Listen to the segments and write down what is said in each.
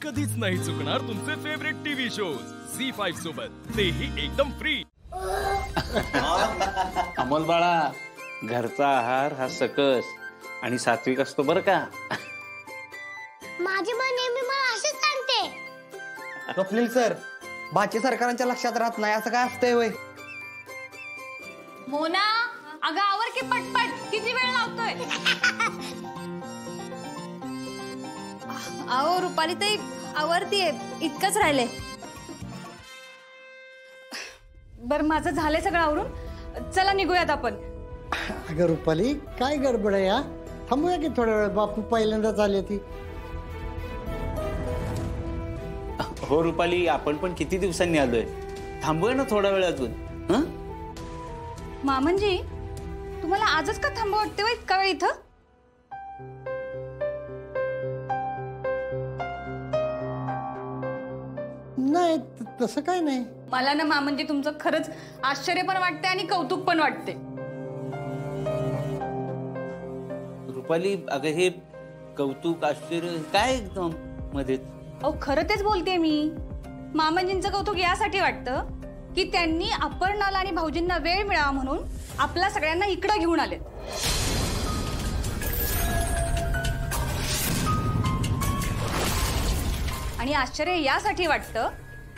कधीच नाही चुकणार तुमचे फेवरेट टीव्ही शोज झी5 सोबत, तेही एकदम फ्री। अमोल बाळा, घरचा आहार हा सकस आणि सात्विक असतो बरं का। माझी माँ नेहमी मला असंच सांगते। स्वप्नील सर, बाची सरकारांच्या लक्षात राहत नाही असं काय असतंय वय? मोना, अगं आवर की पटपट, किती वेळ लावतोय? आओ रुपाली ताई, आवरतीये, इतकंच राहिले। बर माझं झालंय सगळं आवरून, चला निघूयात आपण। अगं रुपाली, काय गडबड आहे या? थांबूया की थोड्या वेळ, बापू पहिल्यांदाच आली ती। हो रुपाली, आपण पण किती दिवसांनी आलोय, थांबूया ना थोडा वेळ अजून। मामनजी, तुम्हाला आजच का थांबव वाटते व इतका वेळ इथं? नाही तसं काय नाही। मला ना मामनजी तुमचं खरंच आश्चर्य पण वाटते आणि कौतुक पण वाटते। रुपाली, अगं हे कौतुक आश्चर्य काय एकदम मध्ये? अहो खरं तेच बोलते मी। मामनजींचं कौतुक यासाठी वाटतं की त्यांनी अपर्णाला आणि भाऊजींना वेळ मिळावा म्हणून आपल्या सगळ्यांना इकडे घेऊन आले। आणि आश्चर्य यासाठी वाटतं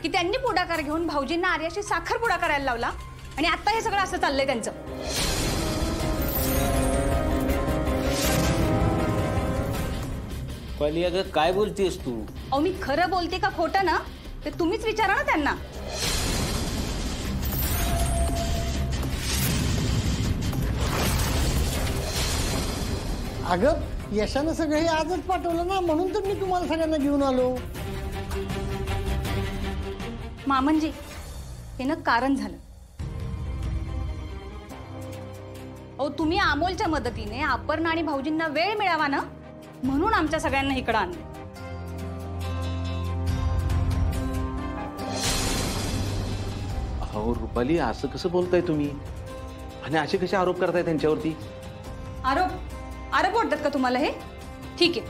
की त्यांनी पुढाकार घेऊन भाऊजींना आर्याशी साखरपुडा करायला लावला आणि आता हे सगळं असं चाललंय त्यांचं। रुपाली, अगं काय बोलतेस तू? अहो मी खरं बोलते का खोटं ना ते तुम्हीच विचारा ना त्यांना। अगं यशानं सगळं हे आजच पाठवलं ना, म्हणून तर मी तुम्हाला सगळ्यांना घेऊन आलो। मामनजी, हे ना कारण झालं। अहो तुम्ही अमोलच्या मदतीने अपर्णा आणि भाऊजींना वेळ मिळावा ना म्हणून आमच्या सगळ्यांना इकडं आणलं। हो रुपाली, असं कसं बोलताय तुम्ही आणि असे कसे आरोप करताय त्यांच्यावरती? आरोप वाटतात का तुम्हाला हे? ठीक आहे,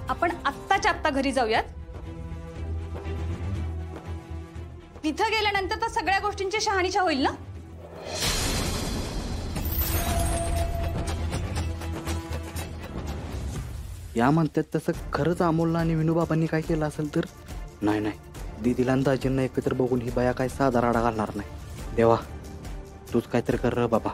आपण आत्ताच्या आत्ता घरी जाऊयात। तिथं गेल्यानंतर तर सगळ्या गोष्टींची शहानिशा होईल ना। या म्हणतात तसं खरंच अमोलला आणि विनोबाबांनी काय केलं असेल तर? नाही नाही, दीदीला आणि दाजींना एकत्र बघून ही बाया काय साधा राडा घालणार नाही। देवा, तूच काहीतरी कर र बाबा।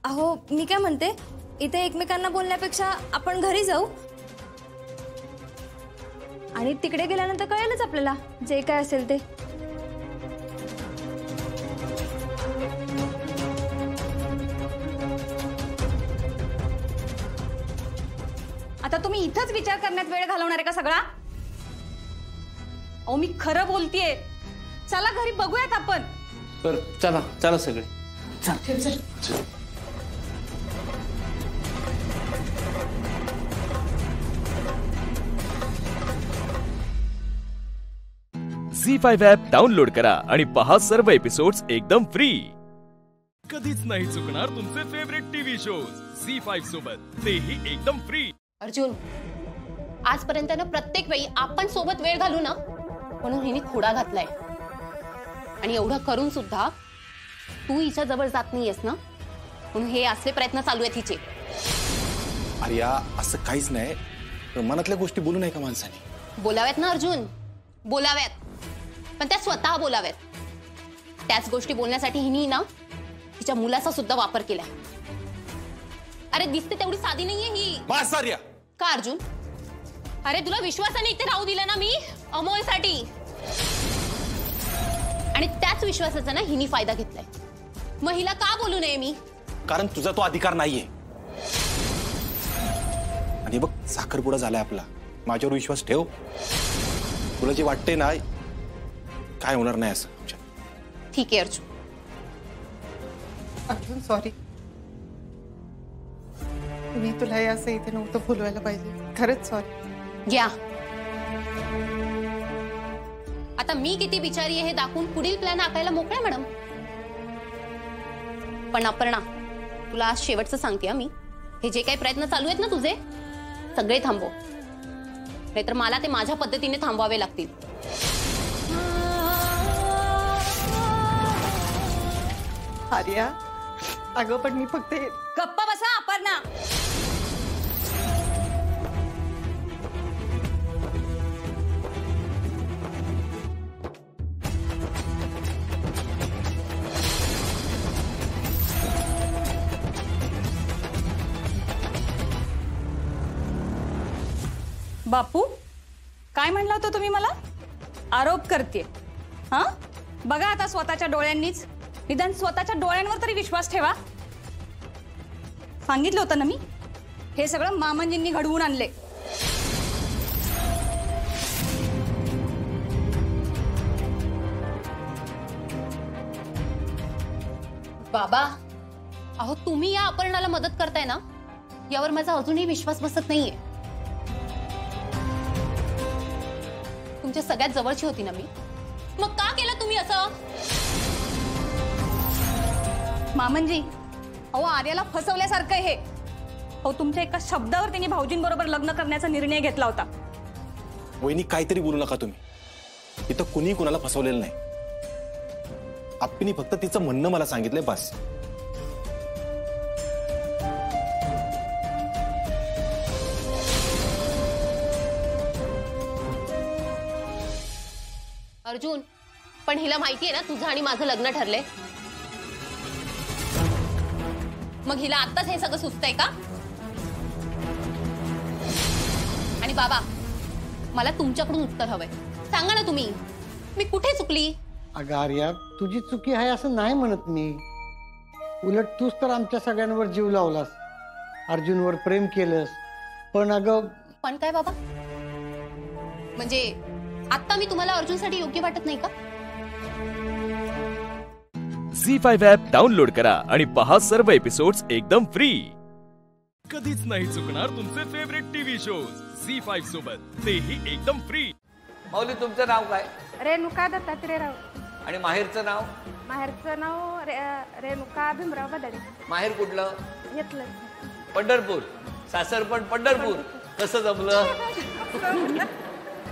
अहो मी काय म्हणते, इथे एकमेकांना बोलण्यापेक्षा आपण घरी जाऊ आणि तिकडे गेल्यानंतर कळेलच आपल्याला जे काय असेल ते। आता तुम्ही इथंच विचार करण्यात वेळ घालवणार आहे का सगळा? अहो मी खरं बोलतेय, चला घरी बघूयात आपण। तर चला चला सगळे, चल। झी5 ॲप डाउनलोड करा आणि पहा सर्व एपिसोड्स एकदम फ्री। कधीच नाही चुकणार तुमचे फेवरेट टीव्ही शोज झी5 सोबत, तेही एकदम फ्री। अर्जुन, आजपर्यंत ना प्रत्येक वेळी आपण सोबत वेळ घालू ना म्हणून हिने खोडा घातलाय आणि एवढं करून सुद्धा तू हिच्या जवळ जात नाहीयेस ना, म्हणून हे असले प्रयत्न चालू आहेत हिचे। अरे या, असं काहीच नाही, पण मनातल्या गोष्टी बोलू नाही का माणसाने? बोलाव्यात ना अर्जुन, बोलाव्यात, पण त्या स्वतः बोलाव्यात। त्याच गोष्टी बोलण्यासाठी हिने ना तिच्या मुलाचा सुद्धा वापर केला। अरे दिसते तेवढी साधी नाहीये ही। बस आर्या। का अर्जुन? अरे तुला विश्वासाने इथे राहू दिलं ना मी अमोलसाठी, आणि त्याच विश्वासाचा ना हिने फायदा घेतलाय। मग हिला का बोलू नये मी? कारण तुझा तो अधिकार नाहीये। आणि बघ, साखरपुडा झालाय आपला, माझ्यावर विश्वास ठेव। तुला जे वाटते ना, काय होणार नाही असं। ठीक आहे अर्जुन। अर्जुन सॉरी, मी तुला हे असं इथे नव्हतं बोलवायला पाहिजे, खरंच सॉरी। घ्या, आता मी किती बिचारी आहे हे दाखवून पुढील प्लॅन आखायला मोकळ्या मॅडम। पण अपर्णा, तुला आज शेवटचं सांगते मी, हे जे काही प्रयत्न चालू आहेत ना तुझे सगळे थांबव, नाहीतर मला ते माझ्या पद्धतीने थांबवावे लागतील. आर्या, अगं पण मी फक्त गप्पा बसा अपर्णा. बापू, काय म्हणला होता तुम्ही मला? आरोप करते. हा, बघा आता स्वतःच्या डोळ्यांनीच, निदान स्वतःच्या डोळ्यांवर तरी विश्वास ठेवा. सांगितलं होतं ना मी, हे सगळं मामंजींनी घडवून आणले. बाबा, अहो तुम्ही या अपर्णाला मदत करताय ना, यावर माझा अजूनही विश्वास बसत नाहीये. तुमच्या सगळ्यात जवळची होती ना मी, मग का केलं तुम्ही असं? मामंजी, अहो आर्याला फसवल्यासारखं हे. अहो तुमच्या एका शब्दावर त्यांनी भाऊजींबरोबर लग्न करण्याचा निर्णय घेतला होता. वहिनी काहीतरी बोलू नका तुम्ही. इथं कुणी कुणाला फसवलेलं नाही. आप्पीनी फक्त तिचं म्हणणं मला सांगितलंय बस. अर्जुन, पण हिला माहितीये ना तुझं आणि माझं लग्न ठरलंय. मग हिला आत्ताच हे सगळं सुचतंय का? आणि बाबा, मला तुमच्याकडून उत्तर हवंय. सांगा ना तुम्ही, मी कुठे चुकली? अगं आर्या, तुझी चुकी आहे असं नाही म्हणत मी. उलट तूच तर आमच्या सगळ्यांवर जीव लावलास, अर्जुनवर प्रेम केलंस. पण अगं, पण काय बाबा, म्हणजे आता मी तुम्हाला अर्जुनसाठी योग्य वाटत नाही का? झी5 ॲप डाउनलोड करा आणि पहा सर्व एपिसोड्स एकदम फ्री. कधीच नाही चुकणार तुमचे फेवरेट टीव्ही शोज झी5 सोबत, तेही एकदम फ्री. माऊली, तुमचं नाव काय? रेणुका दत्तात्रय राव. आणि माहेरचं नाव? माहेरचं नाव रेणुका भीमराव बदडे. माहेर कुठलं? घेतलं पंढरपूर. सासर पण पंढरपूर. कसं जमलं?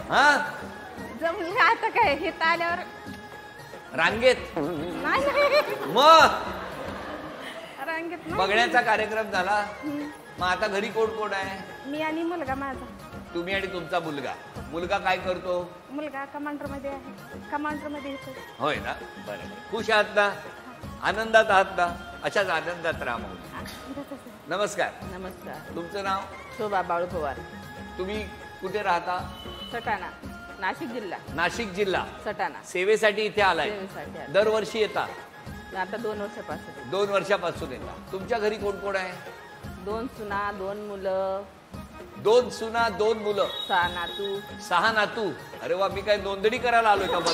हा, जमलं आता काय, हे आल्यावर रांगेत? नाही मग रांगेत नाही. बघण्याचा कार्यक्रम झाला. मग आता घरी कोण कोण आहे? मी आणि मुलगा माझा. तुम्ही आणि तुमचा मुलगा. मुलगा काय करतो? मुलगा कमांडर मध्ये आहे. कमांडर मध्ये येतो. होय ना, बरं. खुश आहात ना? आनंदात आहात ना? अशाच आनंदात राहा. नमस्कार. नमस्कार. तुमचं नाव? शोभा बाळू पवार. तुम्ही कुठे राहता? सटाणा, नाशिक जिल्हा. नाशिक जिल्हा. सटाणा. सेवेसाठी इथे आलाय? सेवेसाठी आलोय. दरवर्षी येता? आता 2 वर्षापासून. 2 वर्षापासून येता. तुमच्या घरी कोण कोण आहे? 2 सुना, 2 मुलं. 2 सुना, 2 मुलं. 6 नातू. 6 नातू. अरे वा, मी काय नोंदणी करायला आलोय का मग?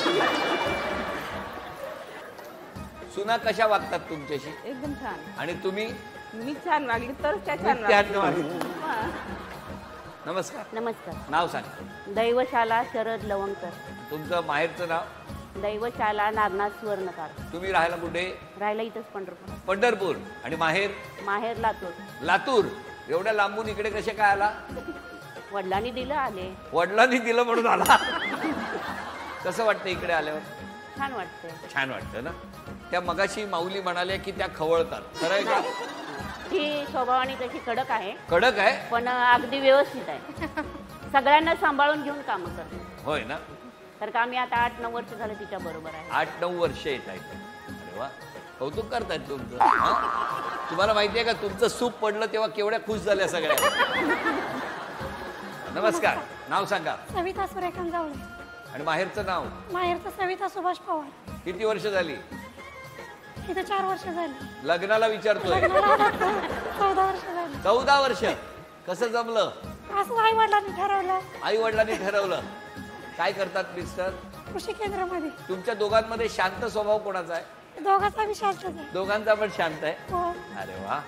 सुना कशा वागतात तुमच्याशी? एकदम छान. आणि तुम्ही? मी छान वागली तर त्या छान वागली. नमस्कार. नमस्कार. नाव सांगा. दैवशाला शरद लवंगकर. तुमचं माहेरचं नाव? दैवशाला नागनाथ सुवर्णकार. तुम्ही राहायला कुठे? राहायला इथंच पंढरपूर. पंढरपूर. आणि माहेर? माहेर लातूर. लातूर. एवढ्या लांबून इकडे कसे काय आला? वडिलांनी दिलं आले. वडिलांनी दिलं म्हणून आला. कसं वाटतं इकडे आल्यावर? छान वाटतंय. छान वाटतं ना. त्या मगाशी माऊली म्हणाल्या की त्या खवळतात, खरं आहे का? ही स्वभावाने तशी कडक आहे. कडक आहे पण अगदी व्यवस्थित आहे. सगळ्यांना सांभाळून घेऊन कामं करते. होय ना. तर का आम्ही आता 8-9 वर्ष झालं तिच्या बरोबर आहे. 8-9 वर्ष येत आहेत. अरे वा, कौतुक करतायत तुमचं. तुम्हाला माहितीये का, तुमचं सूप पडलं तेव्हा केवढ्या खुश झाल्या सगळ्या. नमस्कार. नाव सांगा. सविता सुरेखान जावळे. आणि माहेरचं नाव? माहेरचं सविता सुभाष पवार. किती वर्ष झाली? इथं 4 वर्ष झाली. लग्नाला विचारतोय? 14 वर्ष झाली. 14 वर्ष. कसं जमलं? असं आई वडिलांनी ठरवलं. आई वडिलांनी ठरवलं. काय करतात मिस्टर? कृषी केंद्रामध्ये. तुमच्या दोघांमध्ये शांत स्वभाव कोणाचा आहे? दोघांचा बी शांत आहे. दोघांचा पण शांत आहे. हो. अरे वा.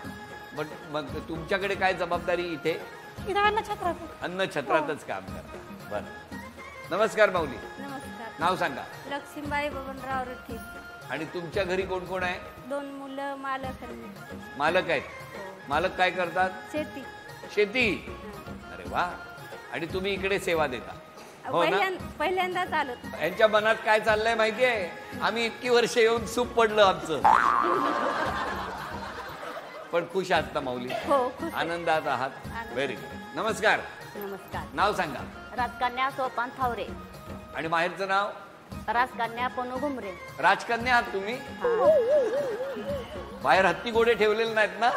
मग तुमच्याकडे काय जबाबदारी इथे? इथं अन्नछत्रात. अन्नछत्रातच काम करतात. बरं. नमस्कार माऊली. नमस्कार. नाव सांगा. लक्ष्मीबाई बबनराव रठी. आणि तुमच्या घरी कोण कोण आहे? 2 मुलं, मालक. मालक आहेत. मालक काय करतात? शेती. शेती. अरे वा. आणि तुम्ही इकडे सेवा देता, हो ना? पहिल्यांदा चालत. यांच्या मनात काय चाललंय माहितीये? आम्ही इतकी वर्ष येऊन सूप पडलं आमचं. पण खुश आहात ना माऊली? हो, खुश. आनंदात आहात. Very good. नमस्कार. नमस्कार. नाव सांगा. राजकन्या सोपान थावरे. आणि माहेरचं नाव? राजकन्या पनू घुमरे. राजकन्या आहात तुम्ही? बाहेर हत्ती घोडे ठेवलेले नाहीत ना?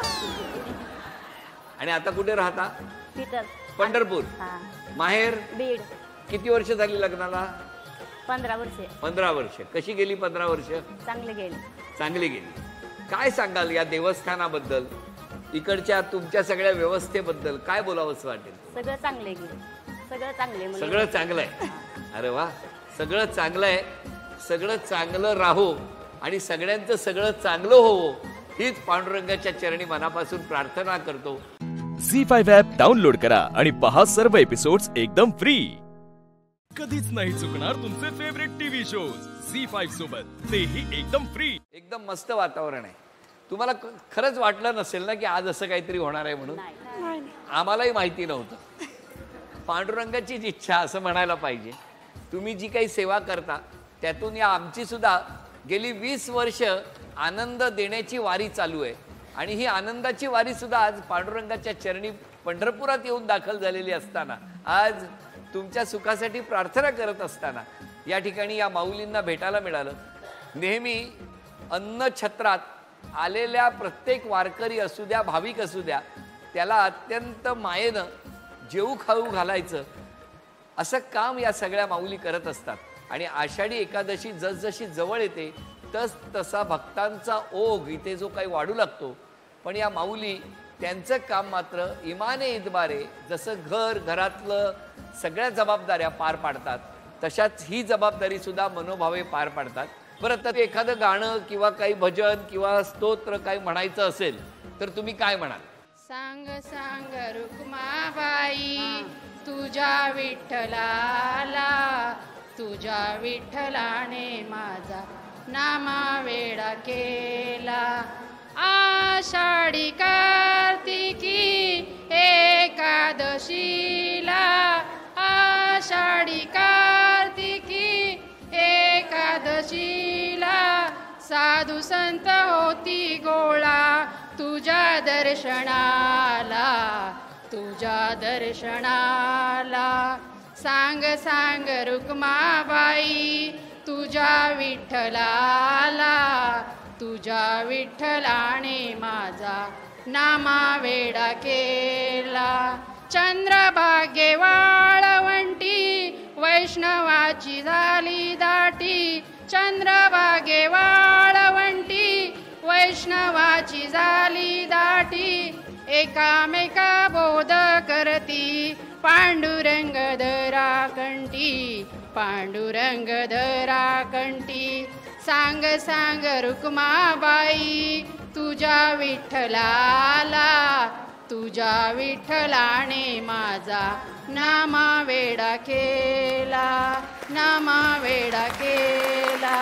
आणि आता कुठे राहता? तिथं पंढरपूर. माहेर? बीड. किती वर्ष झाली लग्नाला? 15 वर्षे. 15 वर्ष. कशी गेली 15 वर्ष? चांगले गेले. चांगली गेली. काय सांगाल या देवस्थानाबद्दल, इकडच्या तुमच्या सगळ्या व्यवस्थेबद्दल काय बोलावंसं वाटेल? सगळं चांगले गेले. सगळं चांगले. सगळं चांगलं आहे. अरे वा. सगळं चांगलं आहे. सगळं चांगलं राहो आणि सगळ्यांचं सगळं चांगलं होवो हीच पांडुरंगाच्या चरणी मनापासून प्रार्थना करतो. झी5 ॲप डाउनलोड करा आणि पहा सर्व एपिसोड्स एकदम फ्री. कधीच नाही चुकणार तुमचे फेवरेट टीव्ही शोज झी5 सोबत, तेही एकदम फ्री. एकदम मस्त वातावरण आहे. तुम्हाला खरंच वाटलं नसेल ना की आज असं काहीतरी होणार आहे म्हणून? आम्हालाही माहिती नव्हतं. पांडुरंगाचीच इच्छा असं म्हणायला पाहिजे. तुम्ही जी काही सेवा करता त्यातून या आमची सुद्धा गेली 20 वर्ष आनंद देण्याची वारी चालू आहे. आणि ही आनंदाची वारी सुद्धा आज पांडुरंगाच्या चरणी पंढरपुरात येऊन दाखल झालेली असताना, आज तुमच्या सुखासाठी प्रार्थना करत असताना या ठिकाणी या माऊलींना भेटायला मिळालं. नेहमी अन्न छत्रात आलेल्या प्रत्येक वारकरी असू द्या, भाविक असू द्या, त्याला अत्यंत मायेनं जेवू खाऊ घालायचं असं काम या सगळ्या माऊली करत असतात. आणि आषाढी एकादशी जसजशी जवळ येते तसा भक्तांचा ओघ इथे जो काही वाढू लागतो. पण या माऊली त्यांचं काम मात्र इमाने इतबारे, जसं घरातलं सगळ्या जबाबदाऱ्या पार पाडतात तशाच ही जबाबदारी सुद्धा मनोभावे पार पाडतात. बरं, तर एखादं गाणं किंवा काही भजन किंवा स्तोत्र काही म्हणायचं असेल तर तुम्ही काय म्हणाल? सांग सांग रुक्माबाई तुझ्या विठ्ठलाला, तुझ्या विठ्ठलाने माझा नामा वेडा केला. आषाढी कार्तिकी एकादशीला, आषाढी कार्तिकी एकादशीला साधू संत होती गोळा तुझ्या दर्शनाला, तुझ्या दर्शनाला. सांग सांग रुक्माबाई तुझ्या विठ्ठलाला, तुझ्या विठ्ठलाने माझा नामा वेडा केला. चंद्रभागे वाळवंटी वैष्णवाची झाली दाटी, चंद्रभागे वाळवंटी वैष्णवाची झाली दाटी. एकामेका बोध करती पांडुरंग धरा कंठी, पांडुरंग धरा कंठी. सांग सांग रुक्माबाई तुझ्या विठ्ठलाला, तुझ्या विठ्ठलाने माझा नामा वेडा केला, नामा वेडा केला.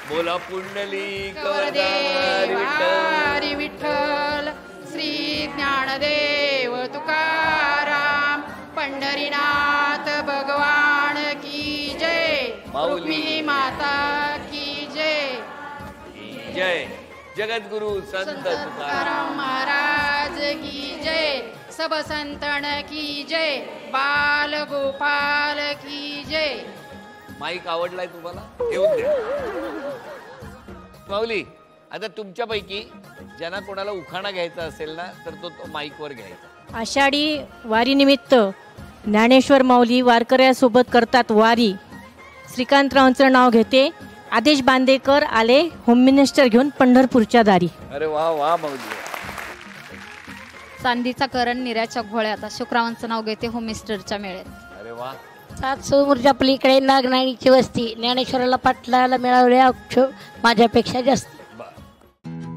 बोला पुंडलिक हरी विठ्ठल. श्री ज्ञानदेव तुकाराम पंढरीनाथ भगवान की जय. रुक्मिणी माता की जय. जय. जगद्गुरु संत तुकाराम महाराज की जय. सब संतन की जय. बाल गोपाल की जय. माईक आवडलाय तुम्हाला? घेऊन द्या. माऊली, आता तुमच्यापैकी ज्यांना कोणाला उखाणा घ्यायचा असेल ना तर तो माईकवर घ्यायचा. आषाढी वारीनिमित्त ज्ञानेश्वर माऊली वारकऱ्यासोबत करतात वारी. श्रीकांतरावांचं नाव घेते. आदेश बांदेकर आले होम मिनिस्टर घेऊन पंढरपूरच्या दारी. अरे वा वा माऊली. चांदीचा करण निर्याच्या घोळ्यात अशोकरावांचं नाव घेते होम मिनिस्टरच्या मेळ्यात. अरे वा. 7 समोरच्या पलीकडे नागनाळीची वस्ती. ज्ञानेश्वराला पाटलाला मिळाले अक्षर माझ्यापेक्षा जास्त.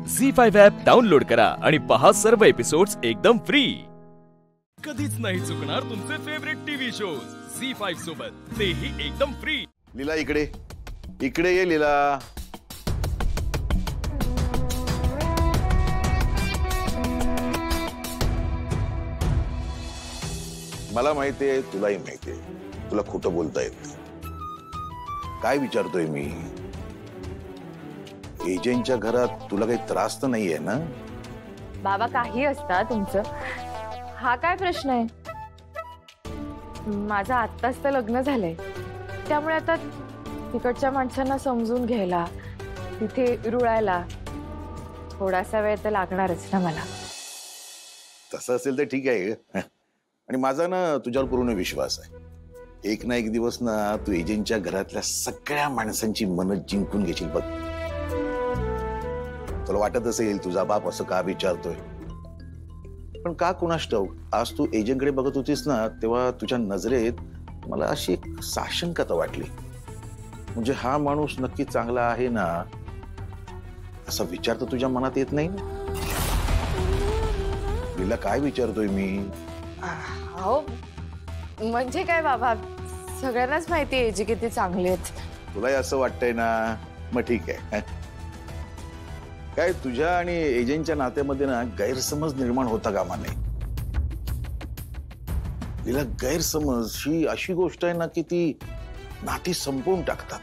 झी5 ॲप डाउनलोड करा आणि पहा सर्व एपिसोड्स एकदम फ्री. कधीच नाही चुकणार तुमचे फेवरेट टीव्ही शोज झी5 सोबत, तेही एकदम फ्री. लीला इकडे इकडे ये लीला. मला माहितीये, तुलाही माहितीये, तुला खोटं बोलता येत नाही. काय विचारतोय मी, एजंटच्या घरात तुला काही त्रास तर नाहीये ना? बाबा काही असता तुमचं, हा काय प्रश्न आहे? माझं आत्ताच तर लग्न झालंय, त्यामुळे आता तिकडच्या माणसांना समजून घ्यायला, तिथे रुळायला थोडासा वेळ तर लागणारच ना मला. तसं असेल तर ठीक आहे. आणि माझा ना तुझ्यावर पूर्ण विश्वास आहे. एक ना एक दिवस ना तू एजंटच्या घरातल्या सगळ्या माणसांची मन जिंकून घेशील बघ. तुला वाटत असेल तुझा बाप असं का विचारतोय, पण का कुणास ठाऊक आज तू एजंटकडे बघत होतीस ना, तेव्हा तुझ्या नजरेत मला अशी एक साशंकता वाटली. म्हणजे हा माणूस नक्की चांगला आहे ना, असा विचार तर तुझ्या मनात येत नाही ना? तिला काय विचारतोय मी? हो म्हणजे काय बाबा, सगळ्यांनाच माहिती आहे एजी किती चांगले आहेत. तुलाही असं वाटतंय ना? मग ठीक आहे. काय तुझ्या आणि एजंटच्या नात्यामध्ये ना गैरसमज निर्माण होता कामा नये. तिला गैरसमज ही अशी गोष्ट आहे ना की ती नाती संपवून टाकतात.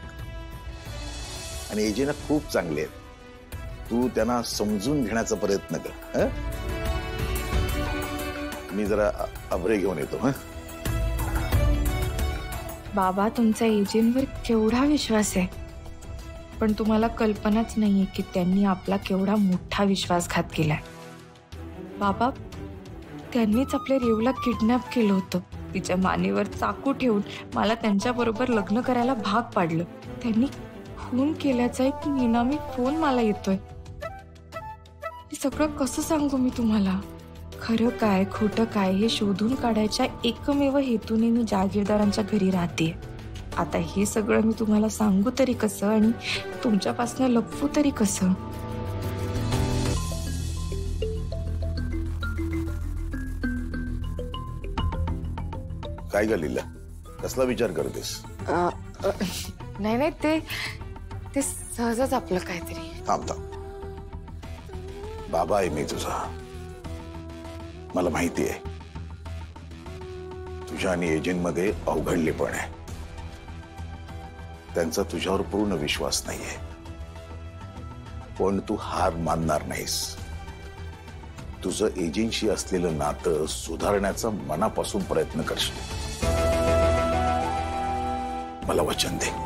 आणि एजंट खूप चांगले आहेत, तू त्यांना समजून घेण्याचा प्रयत्न कर. मी जरा अभरे घेऊन येतो. बाबा तुमचा एजंटवर केवढा विश्वास आहे, पण तुम्हाला कल्पनाच नाहीये की त्यांनी आपला केवढा मोठा विश्वासघात केलाय. बाबा त्यांनीच आपल्या रेवला किडनॅप केलं होतं, तिच्या मानेवर चाकू ठेवून मला त्यांच्या बरोबर लग्न करायला भाग पाडलं. त्यांनी खून केल्याचा एक निनामी फोन मला येतोय. हे सगळं कसं सांगू मी तुम्हाला? खरं काय खोटं काय हे शोधून काढायच्या एकमेव हेतूने मी जागीरदारांच्या घरी राहते. आता हे सगळं मी तुम्हाला सांगू तरी कसं आणि तुमच्यापासून लपवू तरी कसं? काय ग लीला, कसला विचार करतेस? नाही नाही, ते सहजच आपलं काहीतरी. थांब थांब, बाबा आहे मी तुझा. मला माहिती आहे तुझ्या आणि एजंट मध्ये अवघडलेपण आहे. त्यांचा तुझ्यावर पूर्ण विश्वास नाहीये, पण तू हार मानणार नाहीस. तुझं एजंटशी असलेलं नातं सुधारण्याचा मनापासून प्रयत्न करशील. मला वचन दे.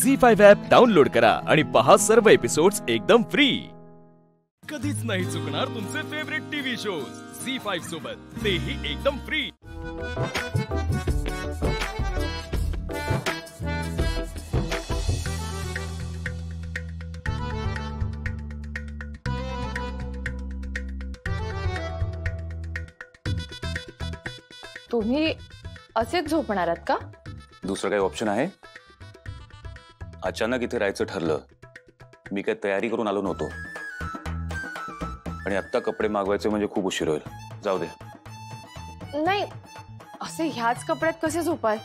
झी5 ॲप डाउनलोड करा आणि पहा सर्व एपिसोड्स एकदम फ्री. कधीच नाही चुकणार तुमचे फेवरेट टीव्ही शोज झी5 सोबत, तेही एकदम फ्री. तुम्ही असेच झोपणार आहात का? दुसरं काही ऑप्शन आहे? अचानक इथे राहायचं ठरलं. मी काही तयारी करून आलो नव्हतो आणि आत्ता कपडे मागवायचे म्हणजे खूप उशीर होईल. जाऊ दे. नाही, असे ह्याच कपड्यात कसे झोपाल?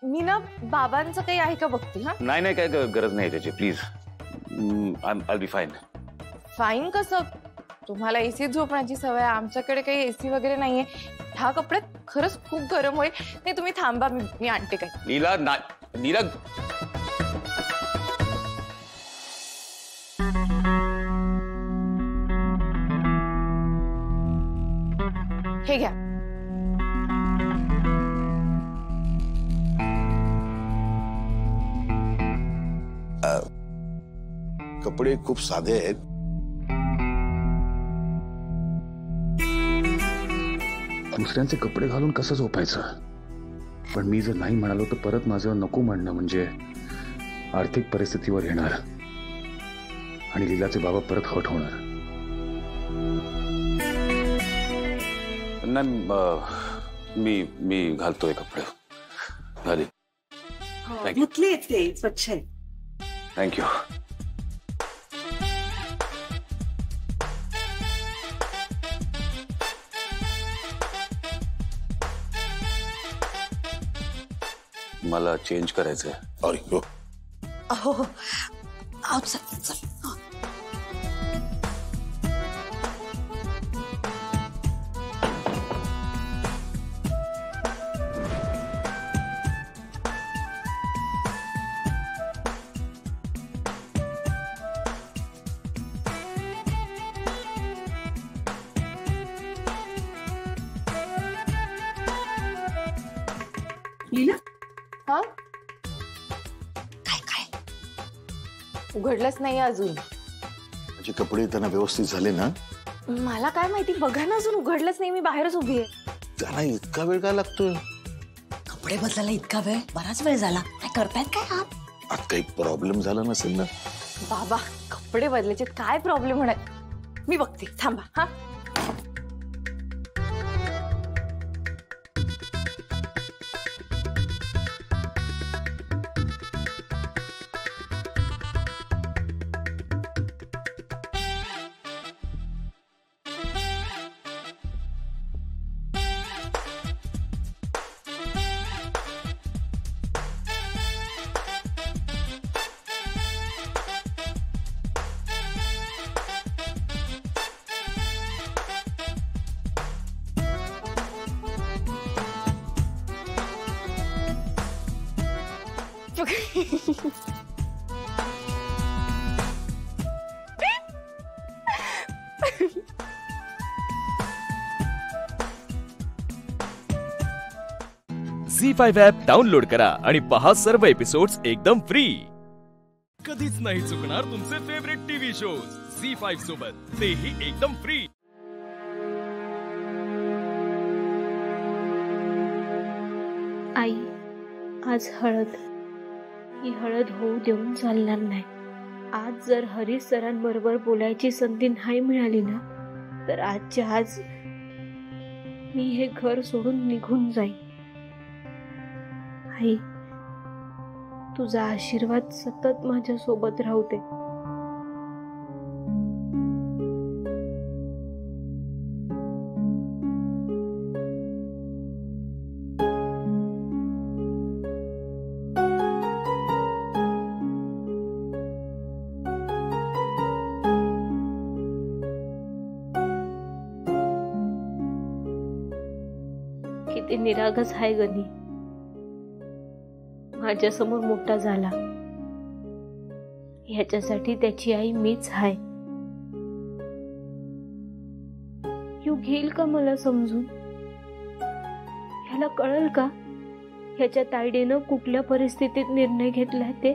मी ना बाबांचं काही आहे का बघते. हा नाही नाही, काय गरज नाही त्याची, please. I be fine. Fine कसं? तुम्हाला एसीत झोपण्याची सवय, आमच्याकडे काही एसी वगैरे नाहीये. ह्या कपड्यात खरंच खूप गरम होईल. नाही तुम्ही थांबा, मी आणते काय. नीला नीला, हे घ्या. कपडे खूप साधे आहेत. दुसऱ्यांचे कपडे घालून कसं झोपायचं? पण मी जर नाही म्हणालो तर परत माझं नको म्हणणं म्हणजे आर्थिक परिस्थितीवर येणार आणि लीलाचे बाबा परत हट होणार. नाही, मी घालतोय कपडे. झाली. धुतले ते स्वच्छ आहे. थँक्यू. मला चेंज करायचंय. अरे हो. अहो चल चल. लीला हा काय काय उघडलंच नाही अजून. माझे कपडे त्यांना व्यवस्थित झाले ना? मला काय माहिती, बघा ना अजून उघडलंच नाही. मी बाहेरच उभी आहे. त्याला इतका वेळ काय लागतोय? कपडे बदलायला इतका वेळ? बराच वेळ झाला. काय करतायत काय आत? आत काही प्रॉब्लेम झाला नसेल ना? बाबा कपडे बदलायचे काय प्रॉब्लेम होणार? मी बघते, थांबा. हा झी5 ॲप डाउनलोड करा आणि पहा सर्व एपिसोड्स एकदम फ्री. कधीच नाही चुकणार तुमचे फेवरेट टीव्ही शोज झी5 सोबत, तेही एकदम फ्री. आई, आज हळद. ही हळद होऊ देऊन चालणार नाही. आज जर हरीश सरांबरोबर बोलायची संधी नाही मिळाली ना, तर आजच्या आज मी हे घर सोडून निघून जाईन. आई, तुझा आशीर्वाद सतत माझ्या सोबत राहू दे. किती निरागस आहे गणी. माझ्या समोर मोठा झाला, ह्याच्यासाठी त्याची आई मीच आहे. यू घेईल का मला समजून? ह्याला कळल का ह्याच्या तायडीनं कुठल्या परिस्थितीत निर्णय घेतलाय ते?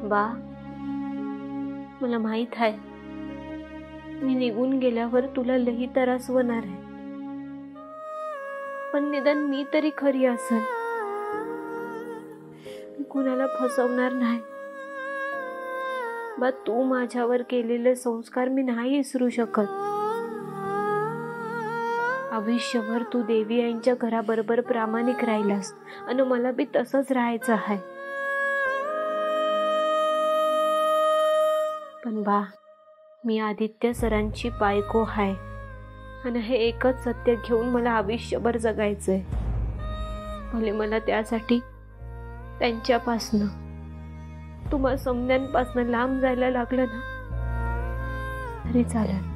बा, मला माहित आहे मी निघून गेल्यावर तुला लई त्रास होणार आहे, पण निदान मी तरी खरी असेल. मी कुणाला फसवणार नाही बा. तू माझ्यावर केलेले संस्कार मी नाही विसरू शकत. आयुष्यभर तू देवी आईंच्या घराबरोबर प्रामाणिक राहिलास आणि मला बी तसंच राहायचं आहे. पण बा, मी आदित्य सरांची बायको आहे आणि हे एकच सत्य घेऊन मला आयुष्यभर जगायचंय. भले मला त्यासाठी त्यांच्यापासनं, तुम्हा समन्यांपासनं लांब जायला लागलं ना तरी चालेल.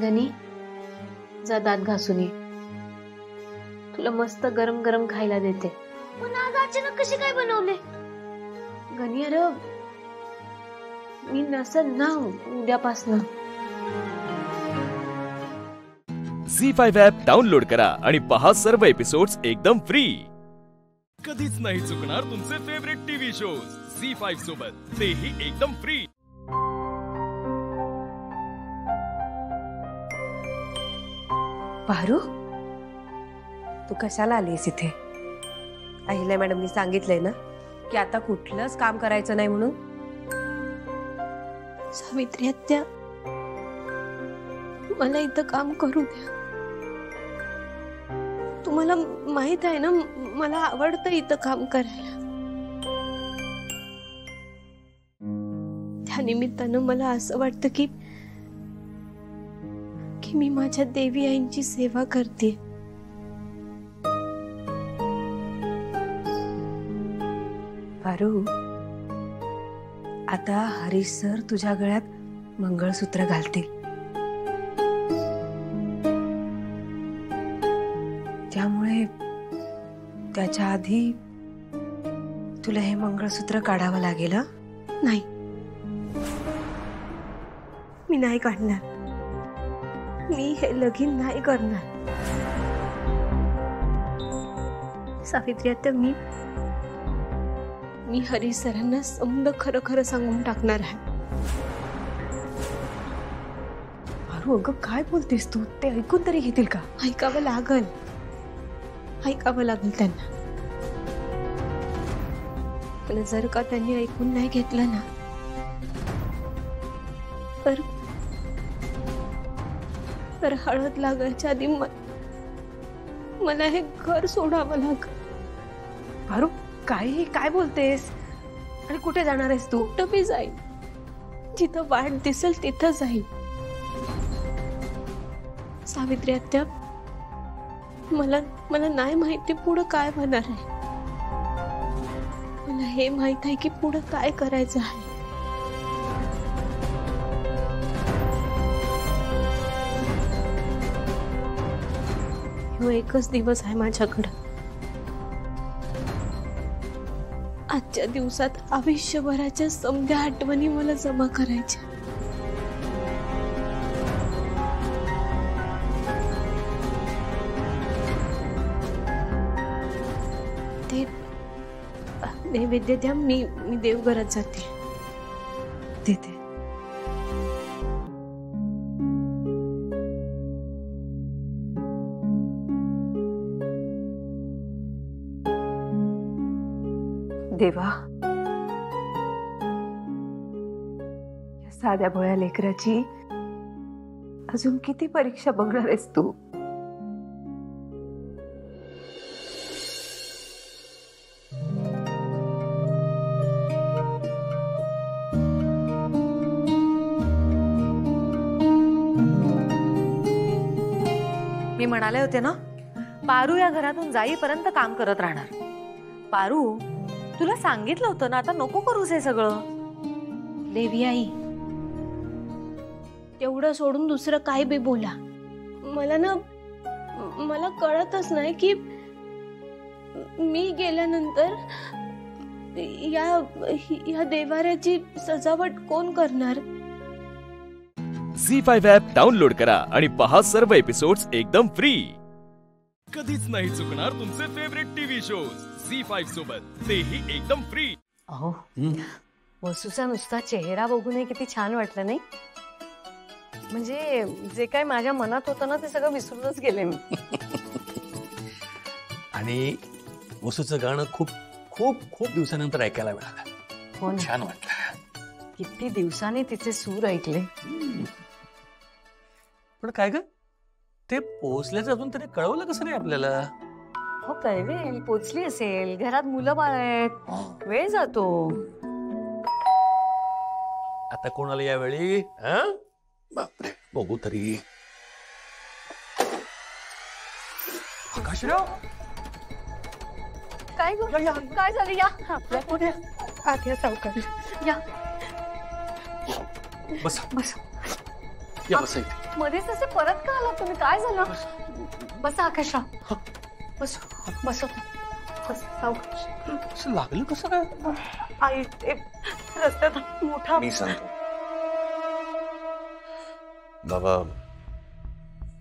गणी, जा दात घासून ये. तुला मस्त गरम गरम खायला देते. पण आज अचानक कसे काय बनवले? गणी अरे मी नसन ना उद्यापासनं. झी5 ॲप डाउनलोड करा आणि पहा सर्व एपिसोड्स एकदम फ्री. कधीच नाही चुकणार तुमचे फेवरेट टीव्ही शोज झी5 सोबत, तेही एकदम फ्री. पारू, तू कशाला आलीस इथे? अहिल्या मॅडमनी सांगितलंय ना की आता कुठलंच काम करायचं नाही म्हणून. सावित्री आत्या, मला इथं काम करू द्या. तुम्हाला माहित आहे ना मला आवडतं इथं काम करायला. त्या निमित्तानं मला असं वाटतं की मी माझ्या देवी आईंची सेवा करते. पारू, आता हरीश सर तुझ्या गळ्यात मंगळसूत्र घालतील. त्यामुळे त्याच्या आधी तुला हे मंगळसूत्र काढावं लागेल. नाही, मी नाही काढणार. मी हे लगीन नाही करणार. सावित्री आत्या, मी हरीश सरांना समज खरं खरं सांगून टाकणार आहे. पारू, अगं काय बोलतेस तू? ते ऐकून तरी घेतील का? ऐकावं लागल त्यांना. पण जर का त्यांनी ऐकून नाही घेतलं ना तर हळद लागायच्या आधी मला हे घर सोडावं लागल. पारू, काय बोलतेस? आणि कुठे जाणार आहेस तू? कुठं बी जाईल, जिथं वाट दिसेल तिथं जाईल. सावित्री आत्या, मला नाही माहिती पुढं काय होणार आहे. मला हे माहित आहे की पुढं काय करायचं आहे. ह्यो एकच दिवस आहे माझ्याकडं. आजच्या दिवसात आयुष्यभराच्या समध्या आठवणी मला जमा करायच्या. ते नैवेद्य द्या, मी देवघरात जाते. देते. देवा, या साध्या भोळ्या लेकराची अजून किती परीक्षा बघणार आहेस तू? मी म्हणाले होते ना, पारू या घरातून जाईपर्यंत काम करत राहणार. पारू, तुला सांगितलं होतं ना, आता नको करूस हे सगळं. देवी आई, तेवढं सोडून दुसरं काय बी बोला. मला कळतच नाही की मी गेल्यानंतर या देवाऱ्याची सजावट कोण करणार. झी5 ॲप डाउनलोड करा आणि पहा सर्व एपिसोड्स एकदम फ्री. कधीच नाही चुकणार तुमचे फेवरेट टीव्ही शोज झी5 सोबत, तेही एकदम फ्री. अहो, वसूचा नुसता चेहरा बघून किती छान वाटलं नाही? म्हणजे जे काय माझ्या मनात होतं ना ते सगळं विसरूनच गेले मी. आणि वसूचं गाणं खूप खूप खूप दिवसानंतर ऐकायला मिळालं. हो ना, छान वाटलं. किती दिवसांनी तिचे सूर ऐकले. पण काय ग, ते पोचल्याचं अजून तरी कळवलं कसं नाही आपल्याला? हो, कळवेल, पोचली असेल. घरात मुलं बाळ आहेत, वेळ जातो. आता कोणाला यावेळी? बापरे, बघू तरी. आकाशराव, काय ग, काय झालं? या आत्या सावकार, या बस बस. या बस इथे. मध्येच असे परत का आलात तुम्ही? काय झालं? बसा आकाशराव, बस बस असं लागलं कसं काय? आई ते रस्त्यात मोठा मी सांगतो बाबा,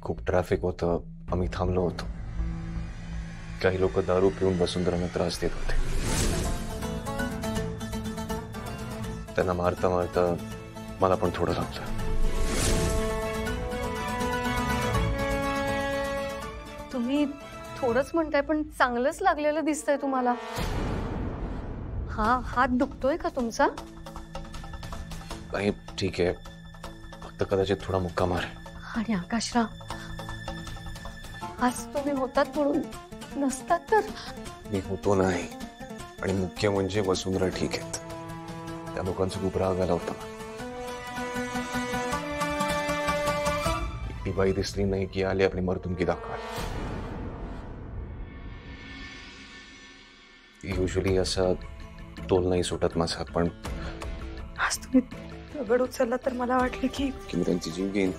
खूप ट्रॅफिक होतं, आम्ही थांबलो होतो. काही लोक दारू पिऊन वसुंधरांना त्रास देत होते. त्यांना मारता मारता मला पण थोडं लागलं. तुम्ही थोडंच म्हणताय पण चांगलंच लागलेलं दिसतंय तुम्हाला. हा हात दुखतोय का तुमचा? काही ठीक आहे, फक्त कदाचित थोडा मुक्का मार. आणि आकाशराव, आज तुम्ही होतात म्हणून नसतात तर. मी होतो नाही, आणि मुख्य म्हणजे वसुंधरा ठीक आहेत. त्या लोकांचा खूप राग आला होता. एकटी बाई दिसली नाही की आले आपली मर्दुमकी दाखवायला. युजली असा तोल नाही सुटत माझा, पण आज तुम्ही दगड उचलला तर मला वाटलं की मी त्यांची जीव घेईन.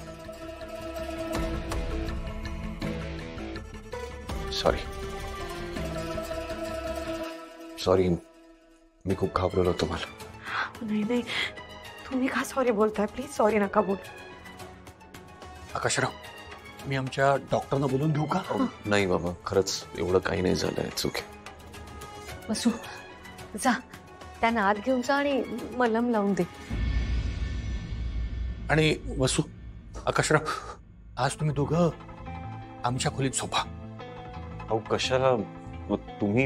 सॉरी सॉरी, मी खूप घाबरलो तुम्हाला. नाही नाही, तुम्ही का सॉरी बोलताय? प्लीज सॉरी नका बोल. आकाशराव, मी आमच्या डॉक्टरना बोलून घेऊ का? नाही बाबा, खरंच एवढं काही नाही झालंय. चूक आहे. बसू, जा त्यांना आत घेऊन जा आणि मलम लावून दे. आणि वसू, आकाशराव, आज तुम्ही दोघं आमच्या खोलीत झोपा. अहो कशाला? तुम्ही?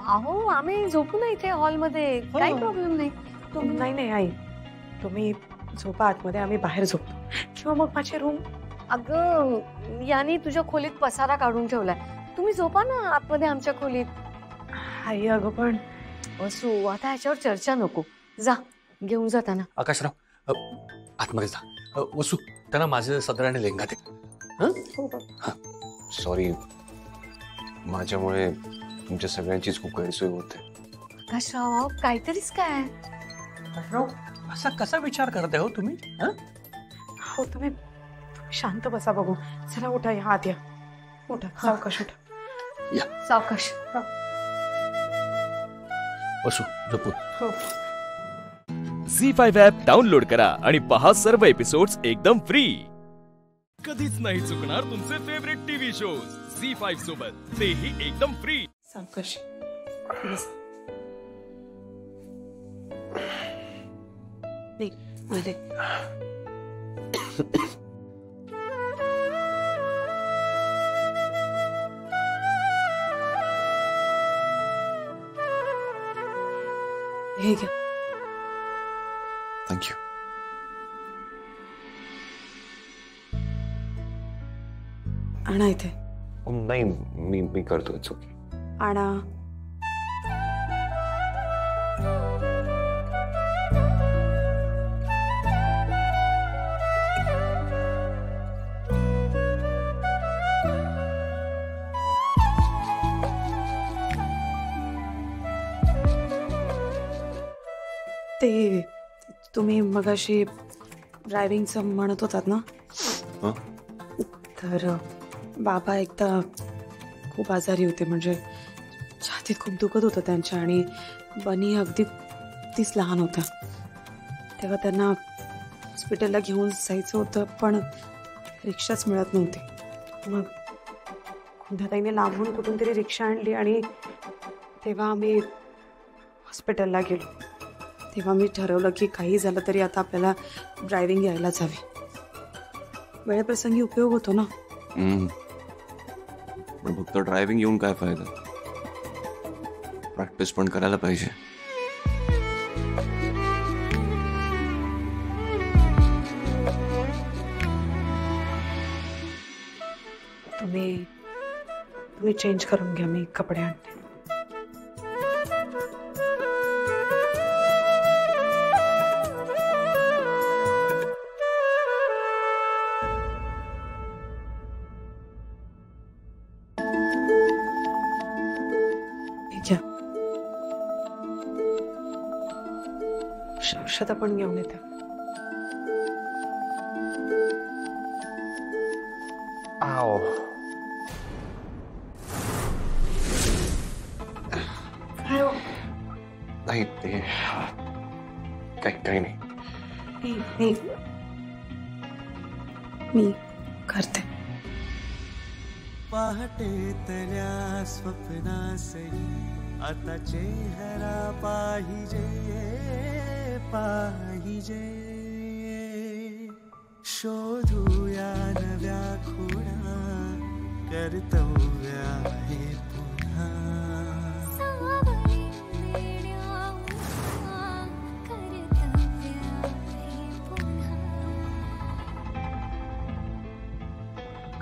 अहो आम्ही झोपू ना इथे हॉलमध्ये, काही प्रॉब्लेम नाही. नाही नाही आई, तुम्ही झोपा आतमध्ये, आम्ही बाहेर झोपतो. किंवा मग माझे रूम. अगं यानी तुझ्या खोलीत पसारा काढून ठेवलाय, तुम्ही झोपा ना आतमध्ये आमच्या खोलीत. आई अगं पण वसू, आता ह्याच्यावर चर्चा नको. जा घेऊन जा त्यांना. आकाशराव, आतमध्ये जा. वसू, त्यांना माझे सदराने लेंगा दे. सॉरी, माझ्यामुळे तुमच्या सगळ्यांचीच खूप गैरसोय होते. आकाशराव, काहीतरीच काय. असा कसा विचार करताय हो तुम्ही? हो, तुम्ही शांत बसा बघू. चला उठा, या आत या. उठा, सावकाश उठा. सावकाश. वसू, झोपू. हो. झी5 ॲप डाउनलोड करा आणि पहा सर्व एपिसोड्स एकदम फ्री. कधीच नाही चुकणार तुमचे फेवरेट टीव्ही शोज झी5 सोबत, तेही एकदम फ्री. सावकाश. हे घ्या. थँक्यू. आणा इथे. नाही, मी करतो. It's okay. आणा. ते तुम्ही मगाशी ड्रायव्हिंगचं म्हणत होतात ना, तर बाबा एकदा खूप आजारी होते, म्हणजे छातीत खूप दुखत होतं त्यांच्या, आणि बनी अगदी तीच लहान होता. तेव्हा त्यांना हॉस्पिटलला घेऊन जायचं होतं, पण रिक्षाच मिळत नव्हती. मग कुंठाताईने लांबून कुठून तरी रिक्षा आणली, आणि तेव्हा आम्ही हॉस्पिटलला गेलो. तेव्हा मी ठरवलं की काही झालं तरी आता आपल्याला ड्रायव्हिंग यायलाच हवी. वेळेप्रसंगी उपयोग होतो ना. पण फक्त ड्रायव्हिंग येऊन काय फायदा? प्रॅक्टिस पण करायला पाहिजे. तुम्ही चेंज करून घ्या, मी कपडे आणते. औषध पण घेऊन येते. नाही ते काही नाही. मी करते. पहाटेतल्या स्वप्नासही आता चेहरा पाहिजे पाहिजे. शोधूया नव्या खुणा कर्तव्य आहे पुन्हा.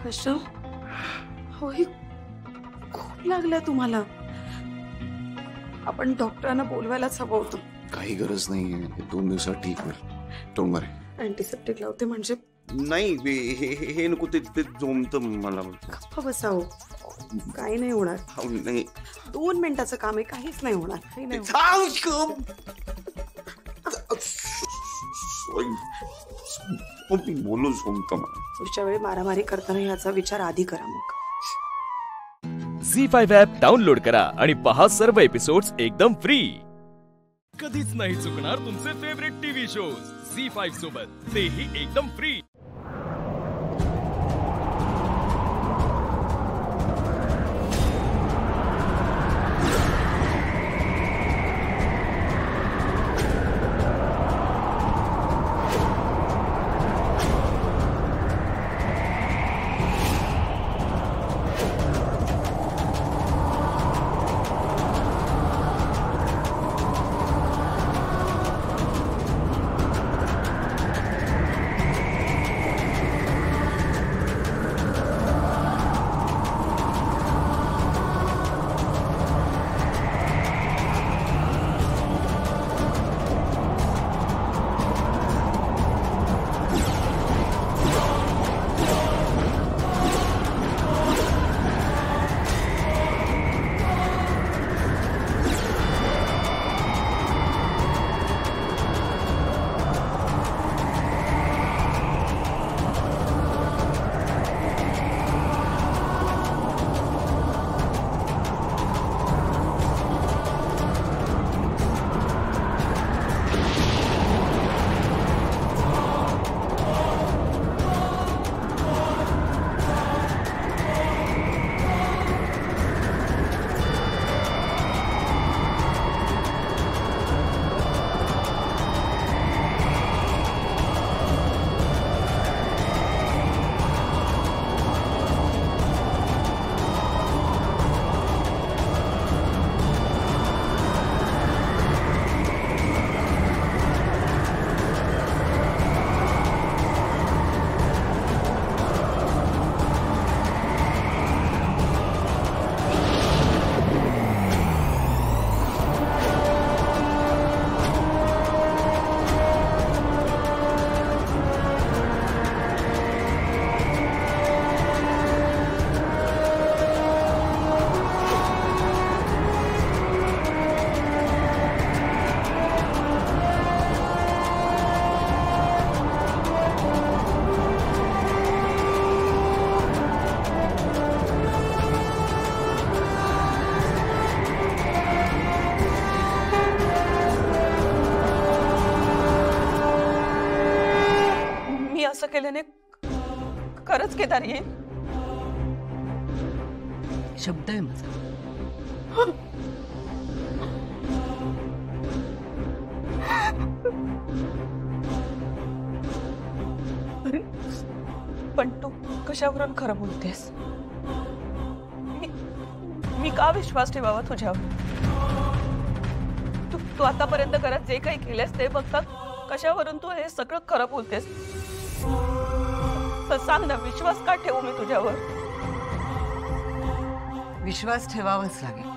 कशा होय खूप लागलाय तुम्हाला. आपण डॉक्टरांना बोलवायलाच हवं होतं. काही गरज नाही. 2 दिवसात ठीक होईल. Don't worry. अँटीसेप्टिक लावते म्हणजे नाही हे नको. ते जमत मला. गप्प बसाव. काही नाही होणार. नाही 2 मिनिटाचं काम आहे. काहीच नाही होणार. काही नाही मी बोलू जमत मला. पुढच्या वेळी मारामारी करताना याचा विचार आधी करा. मग झी5 ॲप डाउनलोड करा आणि पहा सर्व एपिसोड्स एकदम फ्री. कधीच नाही चुकणार तुमचे फेवरेट टीव्ही शोज झी5 सोबत, तेही एकदम फ्री. असं केल्याने खरंच केदार येईल? शब्द आहे माझा. पण तू कशावरून खरं बोलतेस? मी का विश्वास ठेवावा तुझ्यावर? तू आतापर्यंत करत जे काही केलेस ते बघता कशावरून तू हे सगळं खरं बोलतेस? तर सांग ना, विश्वास का ठेवू मी तुझ्यावर? विश्वास ठेवावाच लागेल.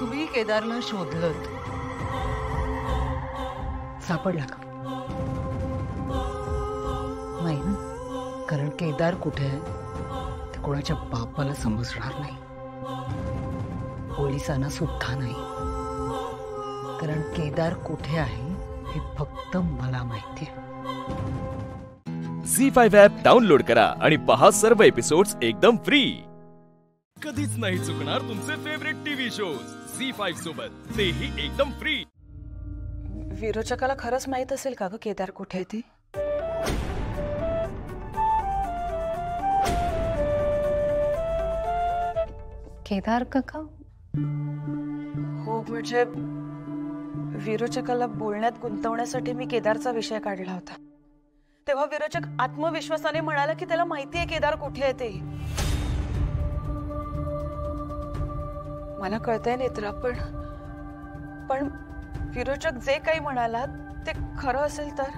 तुम्ही केदारला शोधलत, सापडला का? नाही ना, कारण केदार कुठे आहे ते कोणाच्या बापाला समजणार नाही, पोलिसांना सुद्धा नाही. कारण केदार कुठे आहे हे फक्त मला माहिती आहे. झी5 ॲप डाउनलोड करा आणि पहा सर्व एपिसोड्स एकदम फ्री. कधीच नाही चुकणार तुमचे फेवरेट टीव्ही शोज झी5 सोबत, तेही एकदम फ्री. विरोचकाला खरंच माहित असेल का ग केदार कुठे आहे ती? केदार काका? हो, म्हणजे विरोचकाला बोलण्यात गुंतवण्यासाठी मी केदारचा विषय काढला होता. तेव्हा विरोचक आत्मविश्वासाने म्हणाला की त्याला माहिती आहे केदार कुठे आहे ते. मला कळतंय नेत्रा, पण विरोचक जे काही म्हणाला ते खरं असेल तर,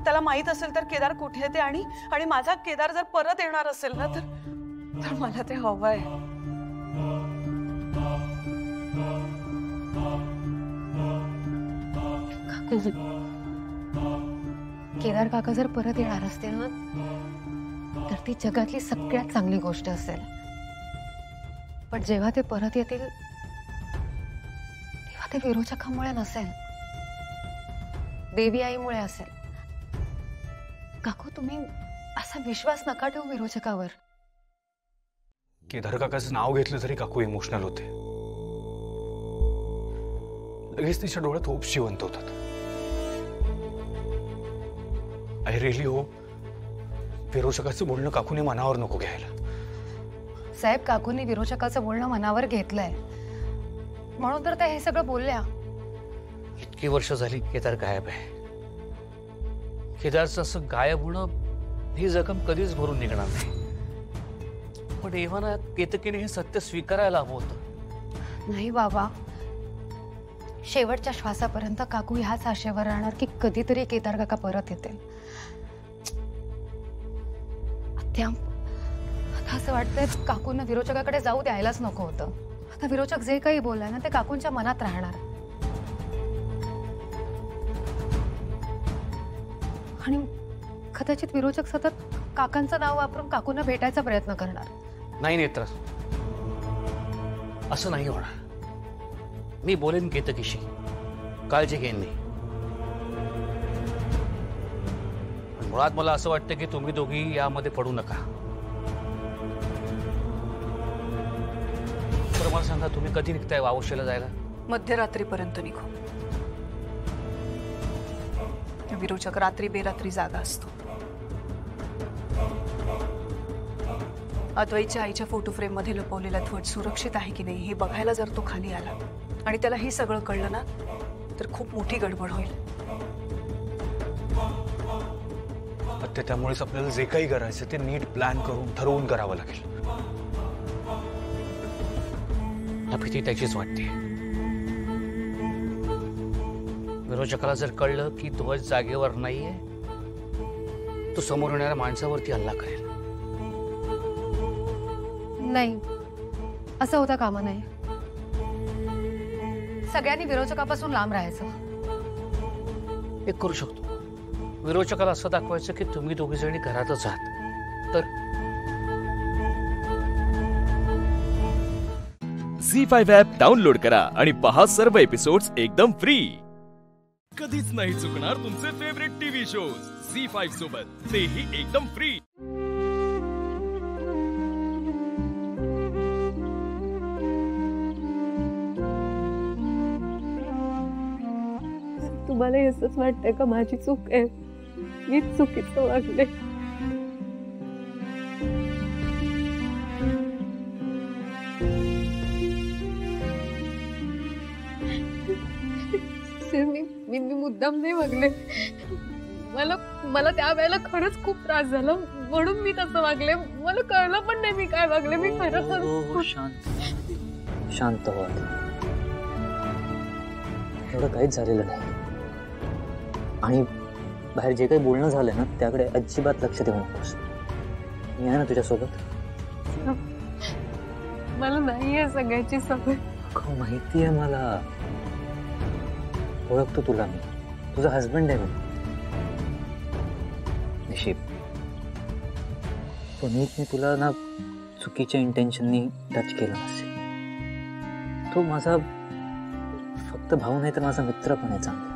त्याला माहित असेल तर केदार कुठे आहे ते, आणि माझा केदार जर परत येणार असेल ना तर मला ते हवंय. केदार काका जर परत येणार असतील ना तर ती जगातली सगळ्यात चांगली गोष्ट असेल. पण जेव्हा ते परत येतील तेव्हा ते विरोचकामुळे नसेल, देवी आईमुळे असेल. काकू, तुम्ही असा विश्वास नका ठेवू विरोचकावर. केदार काकाचं नाव घेतलं तरी काकू इमोशनल होते. लगेच तिच्या डोळ्यात होप जिवंत होतात. आय रिअली होप विरोचकाचं बोलणं काकूने मनावर नको घ्यायला. साहेब, काकूंनी विरोचकाचं बोलणं मनावर घेतलंय म्हणून तर त्या हे सगळं बोलल्या. इतकी वर्ष झाली केदार गायब आहे. केदारचं असं गायब होणं ही जखम कधीच भरून निघणार नाही. पण एव्हाना केतकीने हे सत्य स्वीकारायला हवं होतं. नाही बाबा, शेवटच्या श्वासापर्यंत काकू ह्याच आशेवर राहणार की कधीतरी केदार काका परत येतील. आता असं वाटतंय काकूंना विरोचकाकडे जाऊ द्यायलाच नको होतं. आता विरोचक जे काही बोललाय ना ते काकूंच्या मनात राहणार. आणि कदाचित विरोचक सतत काकांचं नाव वापरून काकूंना भेटायचा प्रयत्न करणार. नाही नेत्र, असं नाही होणार. मी बोलेन केतकीशी, काळजी घेईन मी. मुळात मला असं वाटतं की तुम्ही दोघी यामध्ये पडू नका. तर मला सांगा, तुम्ही कधी निघताय वावशेला जायला? मध्यरात्रीपर्यंत निघू. विरोचक रात्री बेरात्री जागा असतो. अद्वैतच्या आईच्या फोटो फ्रेम मध्ये लपवलेला ध्वज सुरक्षित आहे की नाही हे बघायला जर तो खाली आला आणि त्याला हे सगळं कळलं ना तर खूप मोठी गडबड होईल. त्यामुळेच आपल्याला जे काही करायचं ते नीट प्लॅन करून ठरवून करावं लागेल. भीती त्याचीच वाटते. विरोचकाला जर कळलं की ध्वज जागेवर नाहीये तो समोर येणाऱ्या माणसावरती हल्ला करेल. नाही, असं होता कामा नये. सगळ्यांनी विरोचकापासून लांब राहायचं. एक करू शकतो, विरोचकाला असं दाखवायचं की तुम्ही दोघी जणी घरातच आहात. तर झी5 ॲप डाउनलोड करा आणि पहा सर्व एपिसोड्स एकदम फ्री. कधीच नाही चुकणार तुमचे फेवरेट टीव्ही शोज झी5 सोबत, तेही एकदम फ्री. तुम्हाला असंच वाटतंय का माझी चूक आहे? मी चुकीचं वागले. मी मुद्दाम नाही वागले. मला त्यावेळेला खरंच खूप त्रास झाला म्हणून मी तसं वागले. मला कळलं पण नाही मी काय वागले. मी खरं शांत हो. एवढं काहीच झालेलं नाही. आणि बाहेर जे काही बोलणं झालंय ना त्याकडे अजिबात लक्ष देऊ नकोस. मी आहे ना तुझ्यासोबत. मला नाहीये सगळ्याची सवय. माहिती आहे मला. ओळखतो तुला मी. तुझा हस्बंड आहे मी. नशीब पुनीतने तुला ना चुकीच्या इंटेन्शननी टच केलं नसेल. तो माझा फक्त भाऊ नाही तर माझा मित्र पण आहे चांगला.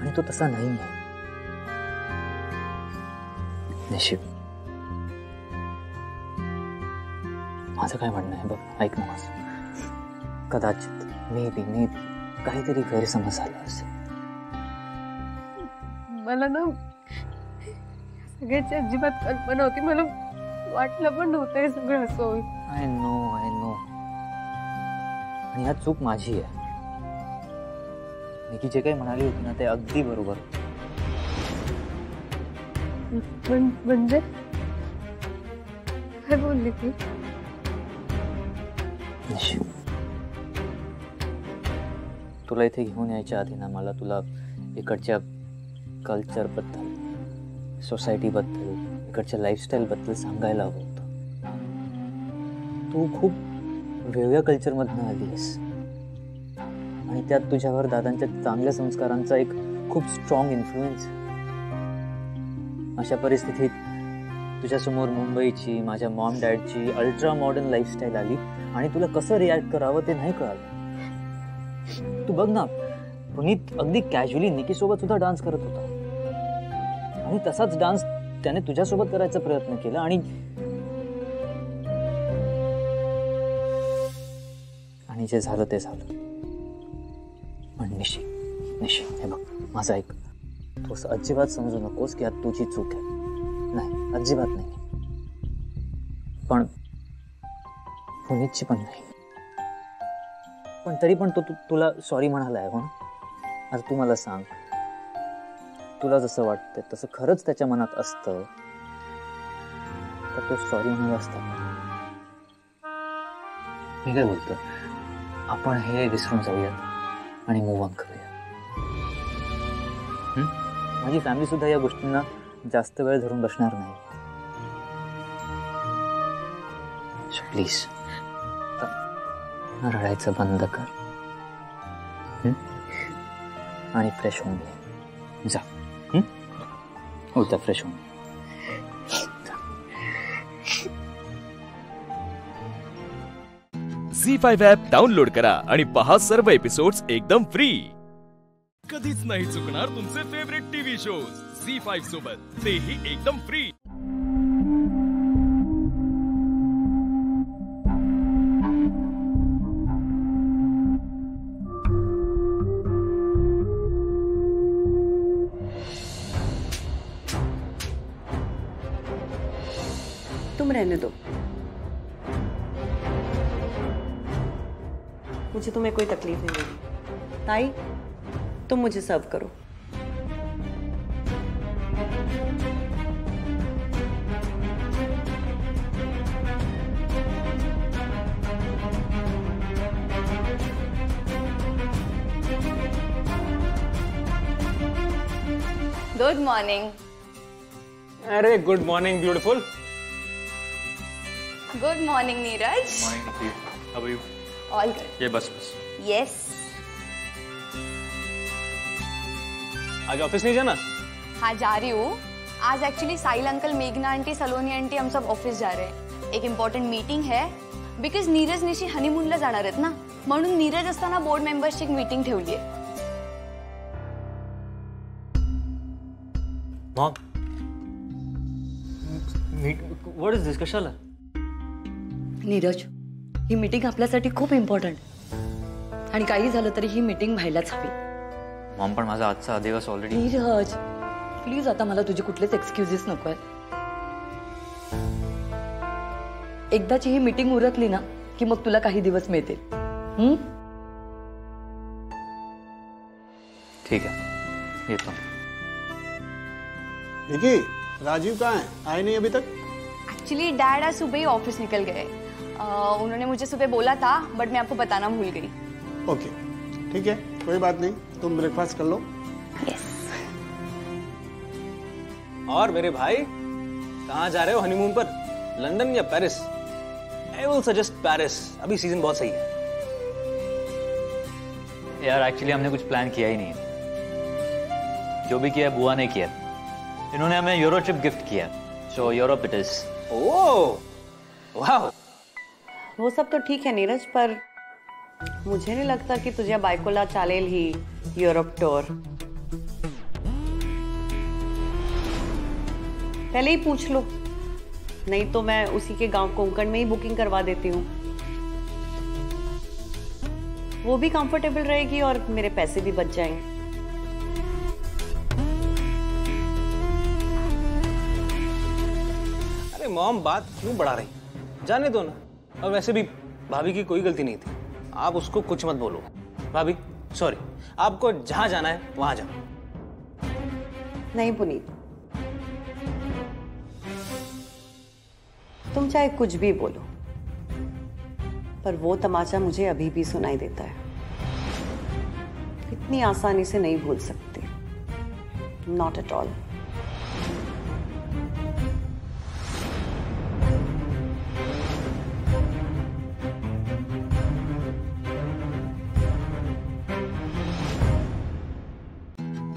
आणि तो तसा नाही आहे. नशीब माझं काय म्हणणं आहे बघ, ऐक ना माझं. कदाचित मे बी काहीतरी गैरसमज झाला असेल. मला ना सगळ्याची अजिबात कल्पना होती. मला वाटलं पण नव्हतं हे सगळं असं होईल. आय नो आणि ह्यात चूक माझी आहे. निकी जे काही म्हणाली होती ना ते अगदी बरोबर. म्हणजे काय बोलली ती? तुला इथे घेऊन यायच्या आधी ना मला तुला इकडच्या कल्चरबद्दल, सोसायटीबद्दल, इकडच्या लाईफस्टाईलबद्दल सांगायला हवं होतं. तू खूप वेगळ्या कल्चरमधनं आली आहेस आणि त्यात तुझ्यावर दादांच्या चांगल्या संस्कारांचा एक खूप स्ट्रॉंग इन्फ्लुएन्स. अशा परिस्थितीत तुझ्यासमोर मुंबईची, माझ्या मॉम डॅडची अल्ट्रा मॉडर्न लाईफस्टाईल आली आणि तुला कसं रिॲक्ट करावं ते नाही कळालं. तू बघ ना, पुनीत अगदी कॅज्युअली निकीसोबत सुद्धा डान्स करत होता आणि तसाच डान्स त्याने तुझ्यासोबत करायचा प्रयत्न केला आणि जे झालं ते झालं. पण निशी हे बघ माझं ऐक, तू असं अजिबात समजू नकोस की यात तुझी चूक आहे. नाही, अजिबात नाही. पण पुनीतची पण नाही. पण तरी पण तो तुला सॉरी म्हणालाय हो ना. आता तू मला सांग, तुला जसं वाटतंय तसं खरंच त्याच्या मनात असतं तर तो सॉरी म्हणाला असता. मी काय बोलतो, आपण हे विसरून जाऊयात आणि मूव्ह ऑन करूया. माझी फॅमिली सुद्धा या गोष्टींना जास्त वेळ धरून बसणार नाही. सो प्लीज रडायचं बंद कर आणि फ्रेश होऊन घे. जा, उलटा फ्रेश होऊन घे. झी5 ॲप डाउनलोड करा आणि पहा सर्व एपिसोड्स एकदम फ्री. कधीच नाही चुकणार तुमचे फेवरेट टीव्ही शोज झी5 सोबत, तेही एकदम फ्री. तुम रहने दो, मुझे तुम्हें कोई तकलीफ नहीं होगी. ताई, तुम मुझे सर्व करो. Good morning. अरे good morning beautiful. Good morning Neeraj. How are you? All good. ये बस. यस. आज ऑफिस नहीं जाना? हाँ जा रही हूँ. आज एक्चुअली साहिल अंकल, मेघना आंटी, सलोनी आंटी हम सब ऑफिस जा रहे हैं. एक इम्पॉर्टंट मीटिंग है बिकॉज नीरज निशी हनीमूनला जाणार आहेत ना, म्हणून नीरज असताना बोर्ड मेंबर्सची एक मीटिंग ठेवली आहे. मॉम, व्हॉट इज दिस? कशाला? नीरज, ही मीटिंग आपल्यासाठी खूप इम्पॉर्टंट आणि काही झालं तरी ही मीटिंग व्हायलाच हवी. मॉम, पण माझा आजचा दिवस ऑलरेडी. नीरज प्लीज, आता मला तुझे कुठलेच एक्सक्युजेस नको आहेत. एकदाची ही मीटिंग उरकली ना की मग तुला काही दिवस मिळतील. ठीक है, येतो. निकी, राजीव कहाँ है? आए नहीं अभी तक? एक्चुअली डैड आज सुबह ही ऑफिस निकल गए. उन्होंने मुझे सुबह बोला था बट मैं आपको बताना भूल गई. ओके, ठीक है, कोई बात नहीं. तुम ब्रेकफास्ट कर लो. यस. और मेरे भाई, कहाँ जा रहे हो हनीमून पर? लंदन या Paris? I will suggest Paris. अभी सीजन बहुत सही है. यार एक्चुअली हमने कुछ प्लान किया ही नहीं है. जो भी किया बुआ ने किया. इन्होंने हमें यूरो ट्रिप गिफ्ट किया. So Europe it is. Oh वाह. वो सब तो ठीक है नीरज, पर मुझे नहीं लगता कि तुझे बायकोला चालेल ही यूरोप टूर. पहले ही पूछ लो नहीं तो मैं उसी के गांव कोंकण में ही बुकिंग करवा देती हूँ। वो भी कंफर्टेबल रहेगी और मेरे पैसे भी बच जाएंगे। अरे मॉम, बात क्यों बढ़ा रही? जाने दो ना। और वैसे भी भाभी की कोई गलती नहीं थी, आप उसको कुछ मत बोलो। भाभी सॉरी, आपको जहां जाना है वहां जाओ। नहीं पुनीत, तुम चाहे कुछ भी बोलो, पर वो तमाचा मुझे अभी भी सुनाई देता है। इतनी आसानी से नहीं भूल सकती, नॉट एट ऑल।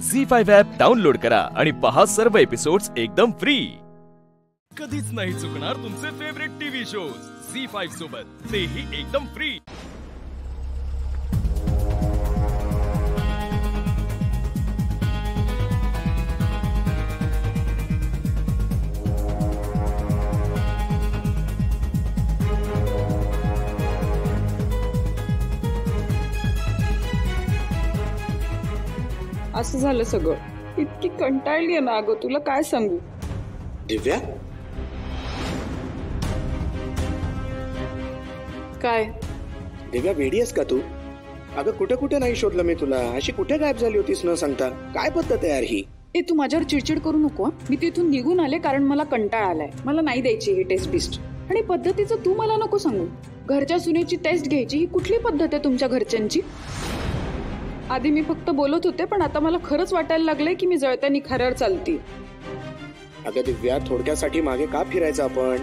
झी5 ॲप डाउनलोड करा आणि पहा सर्व एपिसोड्स एकदम फ्री। कधीच नाही चुकणार तुमचे फेवरेट टीव्ही शोज झी5 सोबत, तेही एकदम फ्री। असं झालं सगळं, इतकी कंटाळली ना अगं, तुला काय सांगू। दिव्या, काय दिव्या वेडी आहेस का तू? अगं कुठे कुठे नाही शोधलं मी तुला, अशी कुठे गायब झाली होतीस न सांगता? काय पद्धत आहे यार ही? ए तू माझ्यावर चिडचिड करू नको। मी तिथून निघून आले कारण मला कंटाळा आलाय। मला नाही द्यायची ही टेस्ट बिस्ट, आणि पद्धतीचं तू मला नको सांगू। घरच्या सुनेची टेस्ट घ्यायची ही कुठली पद्धत आहे तुमच्या घरच्यांची? आधी मी फक्त बोलत होते, पण आता मला खरंच वाटायला लागलंय की मी जळत्यानी खऱ्यावर चालती। अगं दिव्या, थोडक्यासाठी मागे का फिरायचं आपण?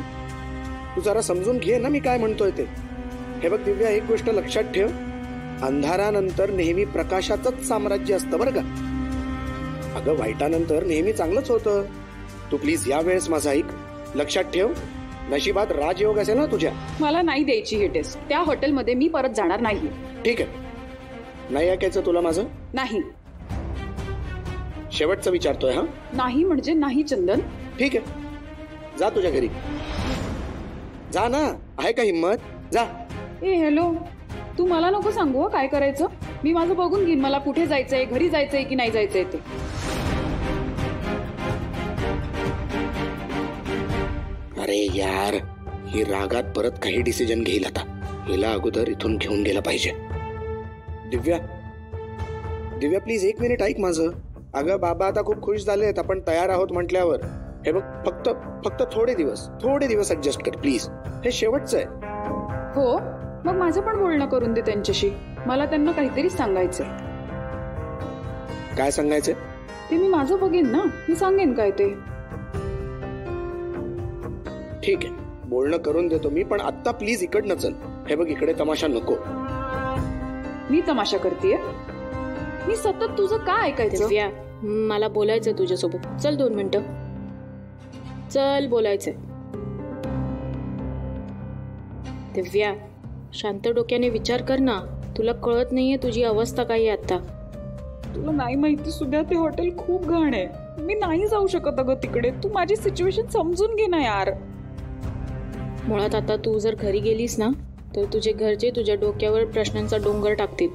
तू जरा समजून घे ना मी काय म्हणतोय ते। हे बघ दिव्या, एक गोष्ट लक्षात ठेव, अंधारानंतर नेहमी प्रकाशाचंच साम्राज्य असतं बरं का। अगं वाईटानंतर नेहमी चांगलंच होतं। तू प्लीज या वेळेस माझा ऐक, लक्षात ठेव, नशिबात राजयोग असेल ना तुझ्या। मला नाही द्यायची ही टेस्ट, त्या हॉटेलमध्ये मी परत जाणार नाही। ठीक आहे, नाही ऐकायचं तुला माझं? नाही। शेवटचं विचारतोय हा? नाही म्हणजे नाही चंदन। ठीक आहे, जा तुझ्या घरी, जा ना, आहे का हिम्मत? जा। ए हॅलो, तू मला नको सांगू काय करायचं। मी माझं बघून घेईन, मला कुठे जायचंय, घरी जायचंय की नाही जायचंय ते। अरे यार, ही रागात परत काही डिसिजन घेईल आता। हिला अगोदर इथून घेऊन गेला पाहिजे। दिव्या, दिव्या प्लीज एक मिनिट ऐक माझं। अगं बाबा आता खूप खुश झालेत, आपण तयार आहोत म्हटल्यावर। हे बघ, फक्त थोडे दिवस ऍडजस्ट कर प्लीज, हे शेवटचं आहे। हो, मग माझं पण बोलणं करून दे त्यांच्याशी, मला त्यांना काहीतरी सांगायचंय। काय सांगायचंय? ते मी माझं बघेन ना, मी सांगेन काय ते। ठीक आहे, बोलणं करून देतो मी, पण आता प्लीज इकडनं चल। हे बघ, इकडे तमाशा नको। मी तमाशा करतेय? मी सतत तुझं काय ऐकायचं? दिव्या, मला बोलायचंय तुझ्यासोबत, चल 2 मिनिटं, चल बोलायचंय। दिव्या, शांत डोक्याने विचार कर ना, तुला कळत नाहीये तुझी अवस्था काय आहे आता? तुला नाही माहिती सुद्धा, ते हॉटेल खूप घाण आहे, मी नाही जाऊ शकत अगं तिकडे। तू माझी सिच्युएशन समजून घे ना यार। मुळात आता तू जर घरी गेलीस ना, तर तुझे घरचे तुझ्या डोक्यावर प्रश्नांचा डोंगर टाकतील।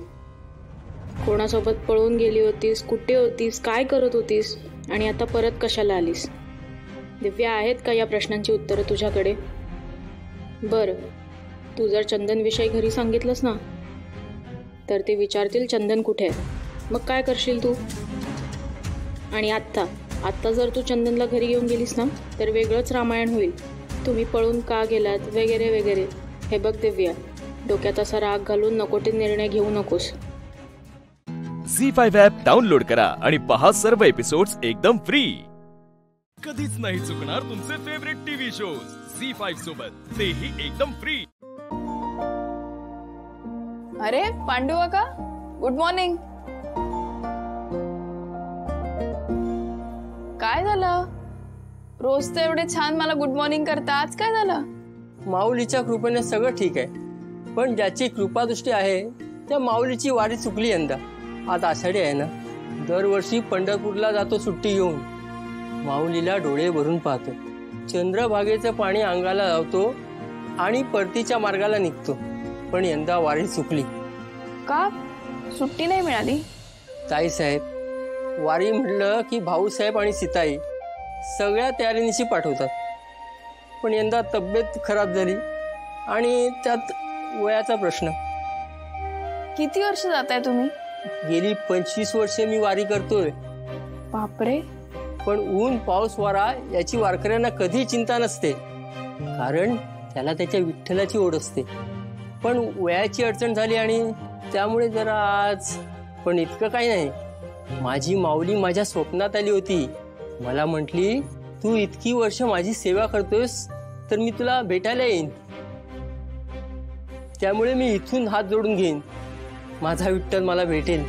कोणासोबत पळून गेली होतीस, कुठे होतीस, काय करत होतीस, आणि आता परत कशाला आलीस? दिव्या, आहेत का या प्रश्नांची उत्तरं तुझ्याकडे? बरं, तू जर चंदन विषयी घरी सांगितलंस ना, तर ते विचारतील चंदन कुठे आहे, मग काय करशील तू? आणि आत्ता जर तू चंदनला घरी घेऊन गेलीस ना, तर वेगळंच रामायण होईल। तुम्ही पळून का गेलात वगैरे वगैरे। हे बघ दिव्या, डोक्यात असा राग घालून नको ते निर्णय घेऊ नकोस। झी5 ॲप डाउनलोड करा आणि पहा सर्व एपिसोड्स एकदम फ्री। कधीच नाही चुकणार तुमचे फेवरेट टीव्ही शोज झी5 सोबत, तेही एकदम फ्री। अरे पांडू काका, गुड मॉर्निंग। काय झालं? रोज तर एवढे छान मला गुड मॉर्निंग करता, आज काय झालं? माऊलीच्या कृपेने सगळं ठीक आहे, पण ज्याची कृपादृष्टी आहे त्या माऊलीची वारी चुकली यंदा। आज आषाढी आहे ना, दरवर्षी पंढरपूरला जातो सुट्टी घेऊन, माऊलीला डोळे भरून पाहतो, चंद्रभागेचं पाणी अंगाला लावतो आणि परतीच्या मार्गाला निघतो. पण यंदा वारी चुकली. का सुट्टी नाही मिळाली? ताईसाहेब, वारी म्हटलं की भाऊसाहेब आणि सीताई सगळ्या तयारीनिशी पाठवतात. पण यंदा तब्येत खराब झाली आणि त्यात वयाचा प्रश्न. किती वर्ष जाताय तुम्ही? गेली 25 वर्षे मी वारी करतोय. बापरे. पण ऊन पाऊस वारा याची वारकऱ्यांना कधी चिंता नसते, कारण त्याला त्याच्या विठ्ठलाची ओढ असते. पण वयाची अडचण झाली आणि त्यामुळे जरा आज. पण इतकं काही नाही. माझी माऊली माझ्या स्वप्नात आली होती. मला म्हटली, तू इतकी वर्ष माझी सेवा करतोयस तर मी तुला भेटायला येईन. त्यामुळे मी इथून हात जोडून घेईन. माझा विठ्ठल मला भेटेल.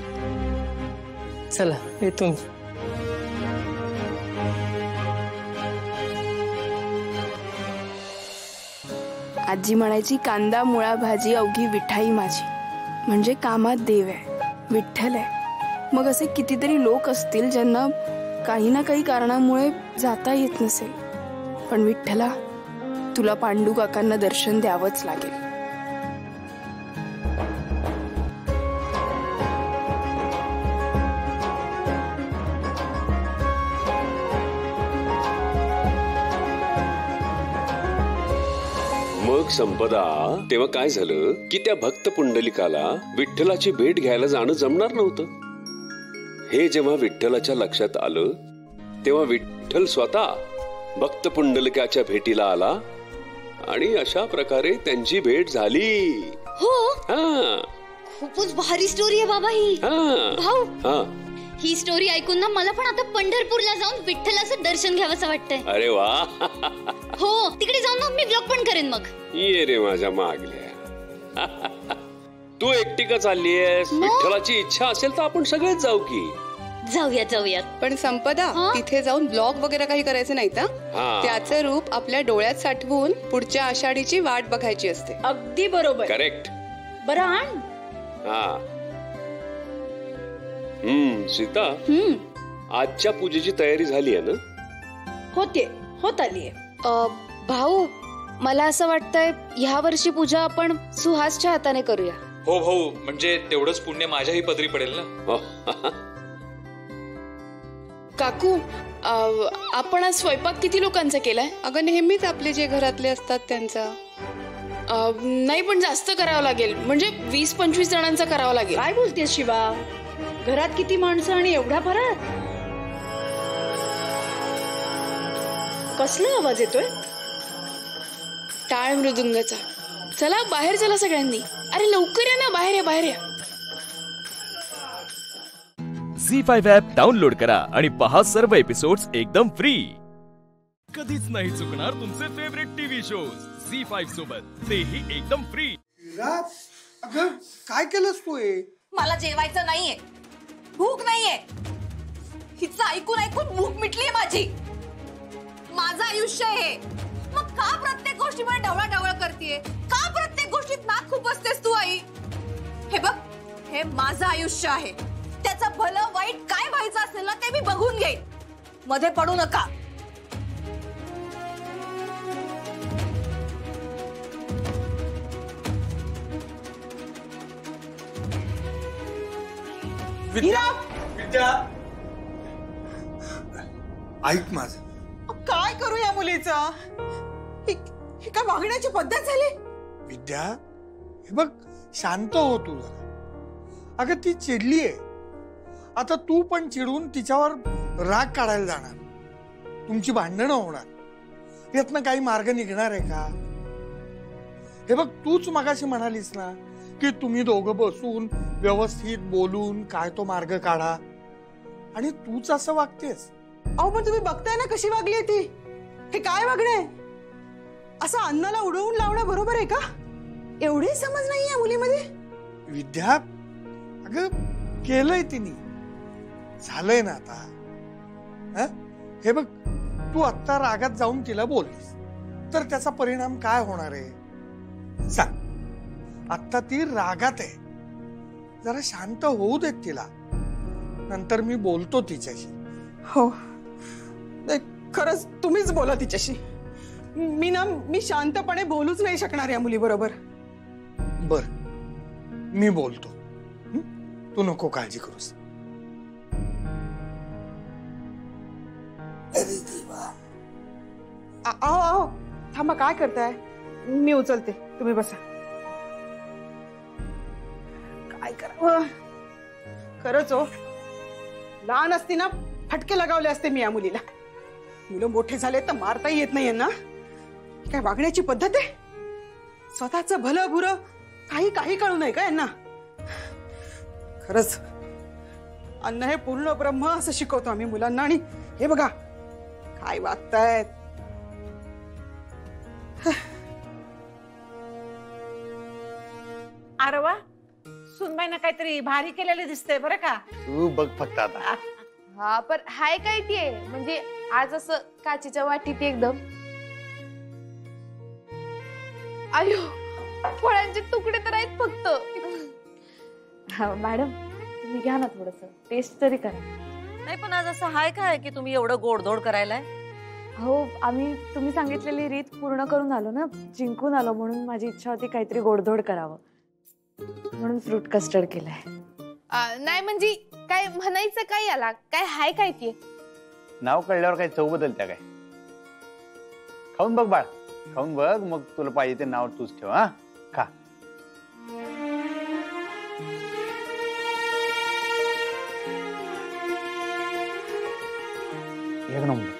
चला येतो मी. आजी म्हणायची, कांदा मुळा भाजी अवघी विठाई माझी, म्हणजे कामात देव आहे, विठ्ठल आहे. मग असे कितीतरी लोक असतील ज्यांना काही ना काही कारणामुळे जाता येत नसेल, पण विठ्ठला तुला पांडू काकांना दर्शन द्यावंच लागेल. मग संपदा, तेव्हा काय झालं की त्या भक्त पुंडलिकाला विठ्ठलाची भेट घ्यायला जाणं जमणार नव्हतं. हे जेव्हा विठ्ठलाच्या लक्षात आलं तेव्हा विठ्ठल स्वतः भक्त पुंडलिकाच्या भेटीला आला आणि अशा प्रकारे त्यांची भेट झाली. हो, हा, खूपच भारी स्टोरी आहे बाबा ही. भाऊ, हा, ही स्टोरी ऐकून ना मला पण आता पंढरपूरला जाऊन विठ्ठलाचं दर्शन घ्यावंसं वाटतंय. अरे वा. हो, तिकडे जाऊन ना मी ब्लॉग पण करेन. मग ये रे माझ्या मागल्या. तू एकटी का चाललीयस? विठ्ठलाची इच्छा असेल तर आपण सगळेच जाऊ की. जाऊयात. पण संपदा, तिथे जाऊन ब्लॉग वगैरे काही करायचं नाही तर त्याचं रूप आपल्या डोळ्यात साठवून पुढच्या आषाढीची वाट बघायची असते. अगदी बरोबर. करेक्ट. बरं आण. हा. सीता, आजच्या पूजेची तयारी झाली आहे ना? होत आलीये. भाऊ, मला असं वाटतंय ह्या वर्षी पूजा आपण सुहासच्या हाताने करूया. हो भाऊ, म्हणजे तेवढंच पुण्य माझ्याही पदरी पडेल ना. काकू, आपण आज स्वयंपाक किती लोकांचा केलाय? अगं नेहमीच आपले जे घरातले असतात त्यांचा. नाही, पण जास्त करावं लागेल, म्हणजे 20-25 जणांचा करावं लागेल. काय बोलतेस शिवा? घरात किती माणसं आणि एवढा फरक? कसला आवाज येतोय? टाळ मृदुंगाचा. चला बाहेर चला सगळ्यांनी. अरे लवकर या ना, बाहेर या. झी5 ॲप डाउनलोड करा आणि पहा सर्व एपिसोड्स एकदम फ्री. कधीच नाही चुकणार तुमचे फेवरेट टीव्ही शोज झी5 सोबत, तेही एकदम फ्री. अगं काय केलंस तू? मला जेवायचं नाहीये, भूक नाहीये. हिचं ऐकून भूक मिटलीये माझी. माझं आयुष्य आहे, मग का प्रत्येक गोष्टीमध्ये ढवळाढवळ करतेय? का प्रत्येक गोष्टीत नाक खूप असतेस तू आई? हे बघ, हे माझं आयुष्य आहे. त्याचं भलं वाईट काय व्हायचं असेल ना ते मी बघून घेईन. मध्ये पडू नका. विद्या, ऐक माझं. काय करू या मुलीचं? ही काय वागण्याची पद्धत झाली? विद्या, हे बघ, शांत हो तू जरा. अगं ती चिडलीये. आता तू पण चिडून तिच्यावर राग काढायला जाणार, तुमची भांडणं होणार. यातनं काही मार्ग निघणार आहे का? हे बघ, तूच मगाशी म्हणालीस ना की तुम्ही दोघं बसून व्यवस्थित बोलून काय तो मार्ग काढा, आणि तूच असं वागतेस. अहो पण तुम्ही बघताय ना कशी वागली ती. हे काय वागणं आहे? असं अन्नाला उडवून लावणं बरोबर आहे का? एवढे समज नाही या मुलीमध्ये. विद्या, अगं केलंय तिने, झालंय ना आता. हे बघ, तू आत्ता रागात जाऊन तिला बोललीस तर त्याचा परिणाम काय होणार आहे सांग. आत्ता ती रागात आहे, जरा शांत होऊ देत तिला, नंतर मी बोलतो तिच्याशी. हो, खरंच तुम्हीच बोला तिच्याशी. मी शांतपणे बोलूच नाही शकणार या मुलीबरोबर. बर, मी बोलतो. तू नको काळजी करूस. आओ थांबा, काय करताय? मी उचलते, तुम्ही बसा. काय करावं खरंच हो, लहान असती ना फटके लगावले असते मी या मुलीला. मुलं मोठे झाले तर मारताही येत नाहीये ना. काय वागण्याची पद्धत आहे? स्वतःचं भलं बुरं काही काही कळू नये का यांना? खरंच अन्न हे पूर्ण ब्रह्म असं शिकवतो आम्ही मुलांना, आणि हे बघा काय वागतायत. अरे वा, सुनबाईनं काहीतरी भारी केलेलं दिसतंय बरं का. तू बघ फक्त आता. हा, पण हाय काय ती म्हणजे आज असं काचेच्या वाटीत एकदम. अयो, फळांचे तुकडे तर आहेत फक्त. मॅडम तुम्ही घ्या ना, थोडस टेस्ट तरी करा. नाही पण आज असं हाय काय की तुम्ही एवढं गोडधोड करायलाय? हो, आम्ही तुम्ही सांगितलेली रीत पूर्ण करून आलो ना, जिंकून आलो, म्हणून माझी इच्छा होती काहीतरी गोडधोड करावं, म्हणून फ्रूट कस्टर्ड केलंय. नाही म्हणजे काय म्हणायचं काय याला? काय हाय काय ती? नाव कळल्यावर काय चव बदलत्या काय? खाऊन बघ बाळ, खाऊन बघ, मग तुला पाहिजे ते नाव तूच ठेव. हा, खा. एक नंबर.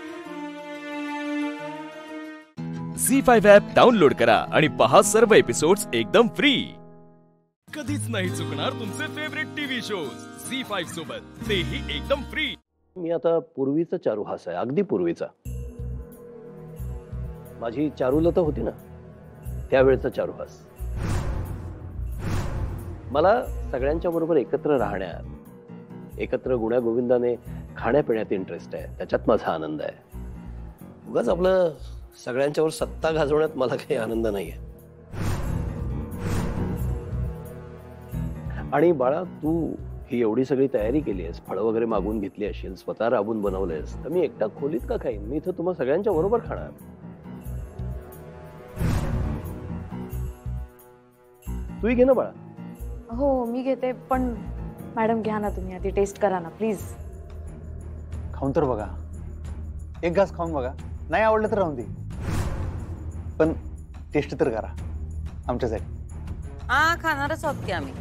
झी5 ॲप डाउनलोड करा आणि पहा सर्व एपिसोड्स एकदम फ्री. कधीच नाही चुकणार तुमचे फेवरेट टीव्ही शोज झी5 सोबत, तेही एकदम फ्री. मी आता पूर्वीचा चारुहास आहे, अगदी पूर्वीचा. माझी चारुलता होती ना, त्यावेळेचा चारुहास. मला सगळ्यांच्या बरोबर एकत्र राहण्यात, एकत्र गुण्यागोविंदाने खाण्यापिण्यात इंटरेस्ट आहे, त्याच्यात माझा आनंद आहे. उगाच आपलं सगळ्यांच्यावर सत्ता गाजवण्यात मला काही आनंद नाहीये. आणि बाळा, तू ही एवढी सगळी तयारी केली आहेस, फळं वगैरे मागून घेतली असेल, स्वतः राबून बनवलेस, तर मी एकटा खोलीत का खाईन? मी इथं तुम्हा सगळ्यांच्या बरोबर खाणार. तूही घे ना बाळा. हो मी घेते, पण मॅडम घ्या ना तुम्ही, आधी टेस्ट करा ना प्लीज. खाऊन तर बघा, एक घास खाऊन बघा, नाही आवडलं तर राहून दे, पण टेस्ट तर करा आमच्यासाठी. हा, खाणारच आहोत की आम्ही.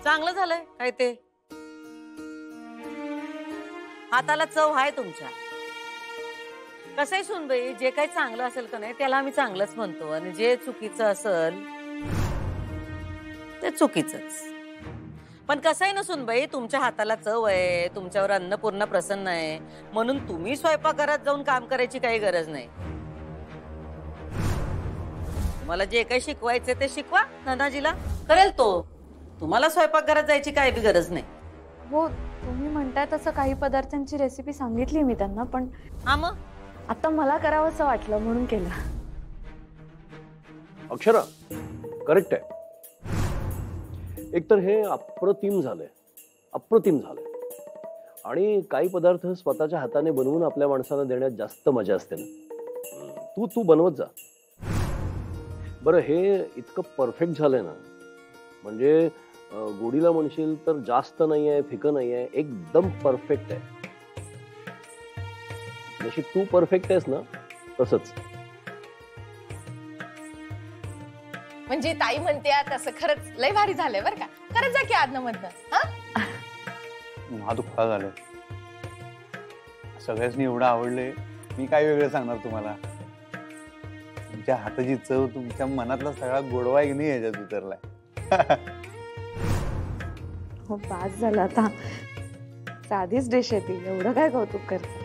चांगलं झालंय काय ते? हाताला चव आहे तुमच्या. कसंय सुनबाई, जे काही चांगलं असेल का नाही त्याला आम्ही चांगलंच म्हणतो, आणि जे चुकीचं असेल ते चुकीचंच. पण कसंय ना सुनबाई, तुमच्या हाताला चव आहे, तुमच्यावर अन्नपूर्णा प्रसन्न आहे, म्हणून तुम्ही स्वयंपाकघरात जाऊन काम करायची काही गरज नाही. तुम्हाला जे काही शिकवायचे ते शिकवा, ननाजीला करेल तो. तुम्हाला स्वयंपाकघरात जायची काही बी गरज नाही. हो, तुम्ही म्हणताय तसं काही पदार्थांची रेसिपी सांगितली मी त्यांना, पण हा मग आता मला करावं असं वाटलं म्हणून केलं. अक्षरा करेक्ट आहे. एकतर हे अप्रतिम झालंय, अप्रतिम झालंय. आणि काही पदार्थ स्वतःच्या हाताने बनवून आपल्या माणसाला देण्यात जास्त मजा असते ना. तू बनवत जा. बरं, हे इतकं परफेक्ट झालंय ना, म्हणजे गोडीला म्हणशील तर जास्त नाही आहे, फिकं नाही आहे, एकदम परफेक्ट आहे. जशी तू परफेक्ट आहेस ना तसंच. म्हणजे ताई म्हणते तसं खरंच लय भारी झालंय बरं का. खरंच जा की आदन मधनं. हा दुःखा झालं, सगळ्यांनी एवढं आवडले, मी काय वेगळं सांगणार तुम्हाला. तुमच्या हाताची चव, तुमच्या मनातला सगळा गोडवा एक नाही याच्यात उतरलाय. हो, पास झाला आता. साधीच डिश आहे ती, एवढं काय कौतुक करता.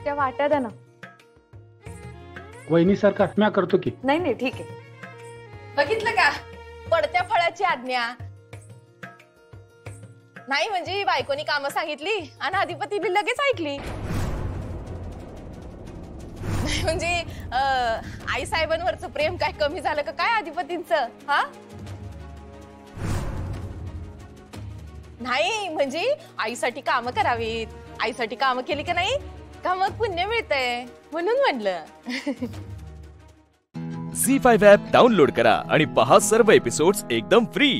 त्या वाट्या द्या ना. वहिनी सारखा म्या करतो की. नाही नाही ठीक आहे. बघितलं का पडत्या फळाची आज्ञा नाही म्हणजे बायकोनी कामं सांगितली आणि अधिपतीने लगेच ऐकली. नाही म्हणजे आई साहेबांवरचं प्रेम काय कमी झालं का काय अधिपतींचं? हा नाही म्हणजे आईसाठी कामं करावीत. आईसाठी कामं केली की नाही का मग पुण्य मिळतंय म्हणून म्हणलं. झी5 ॲप डाउनलोड करा आणि पहा सर्व एपिसोड्स एकदम फ्री.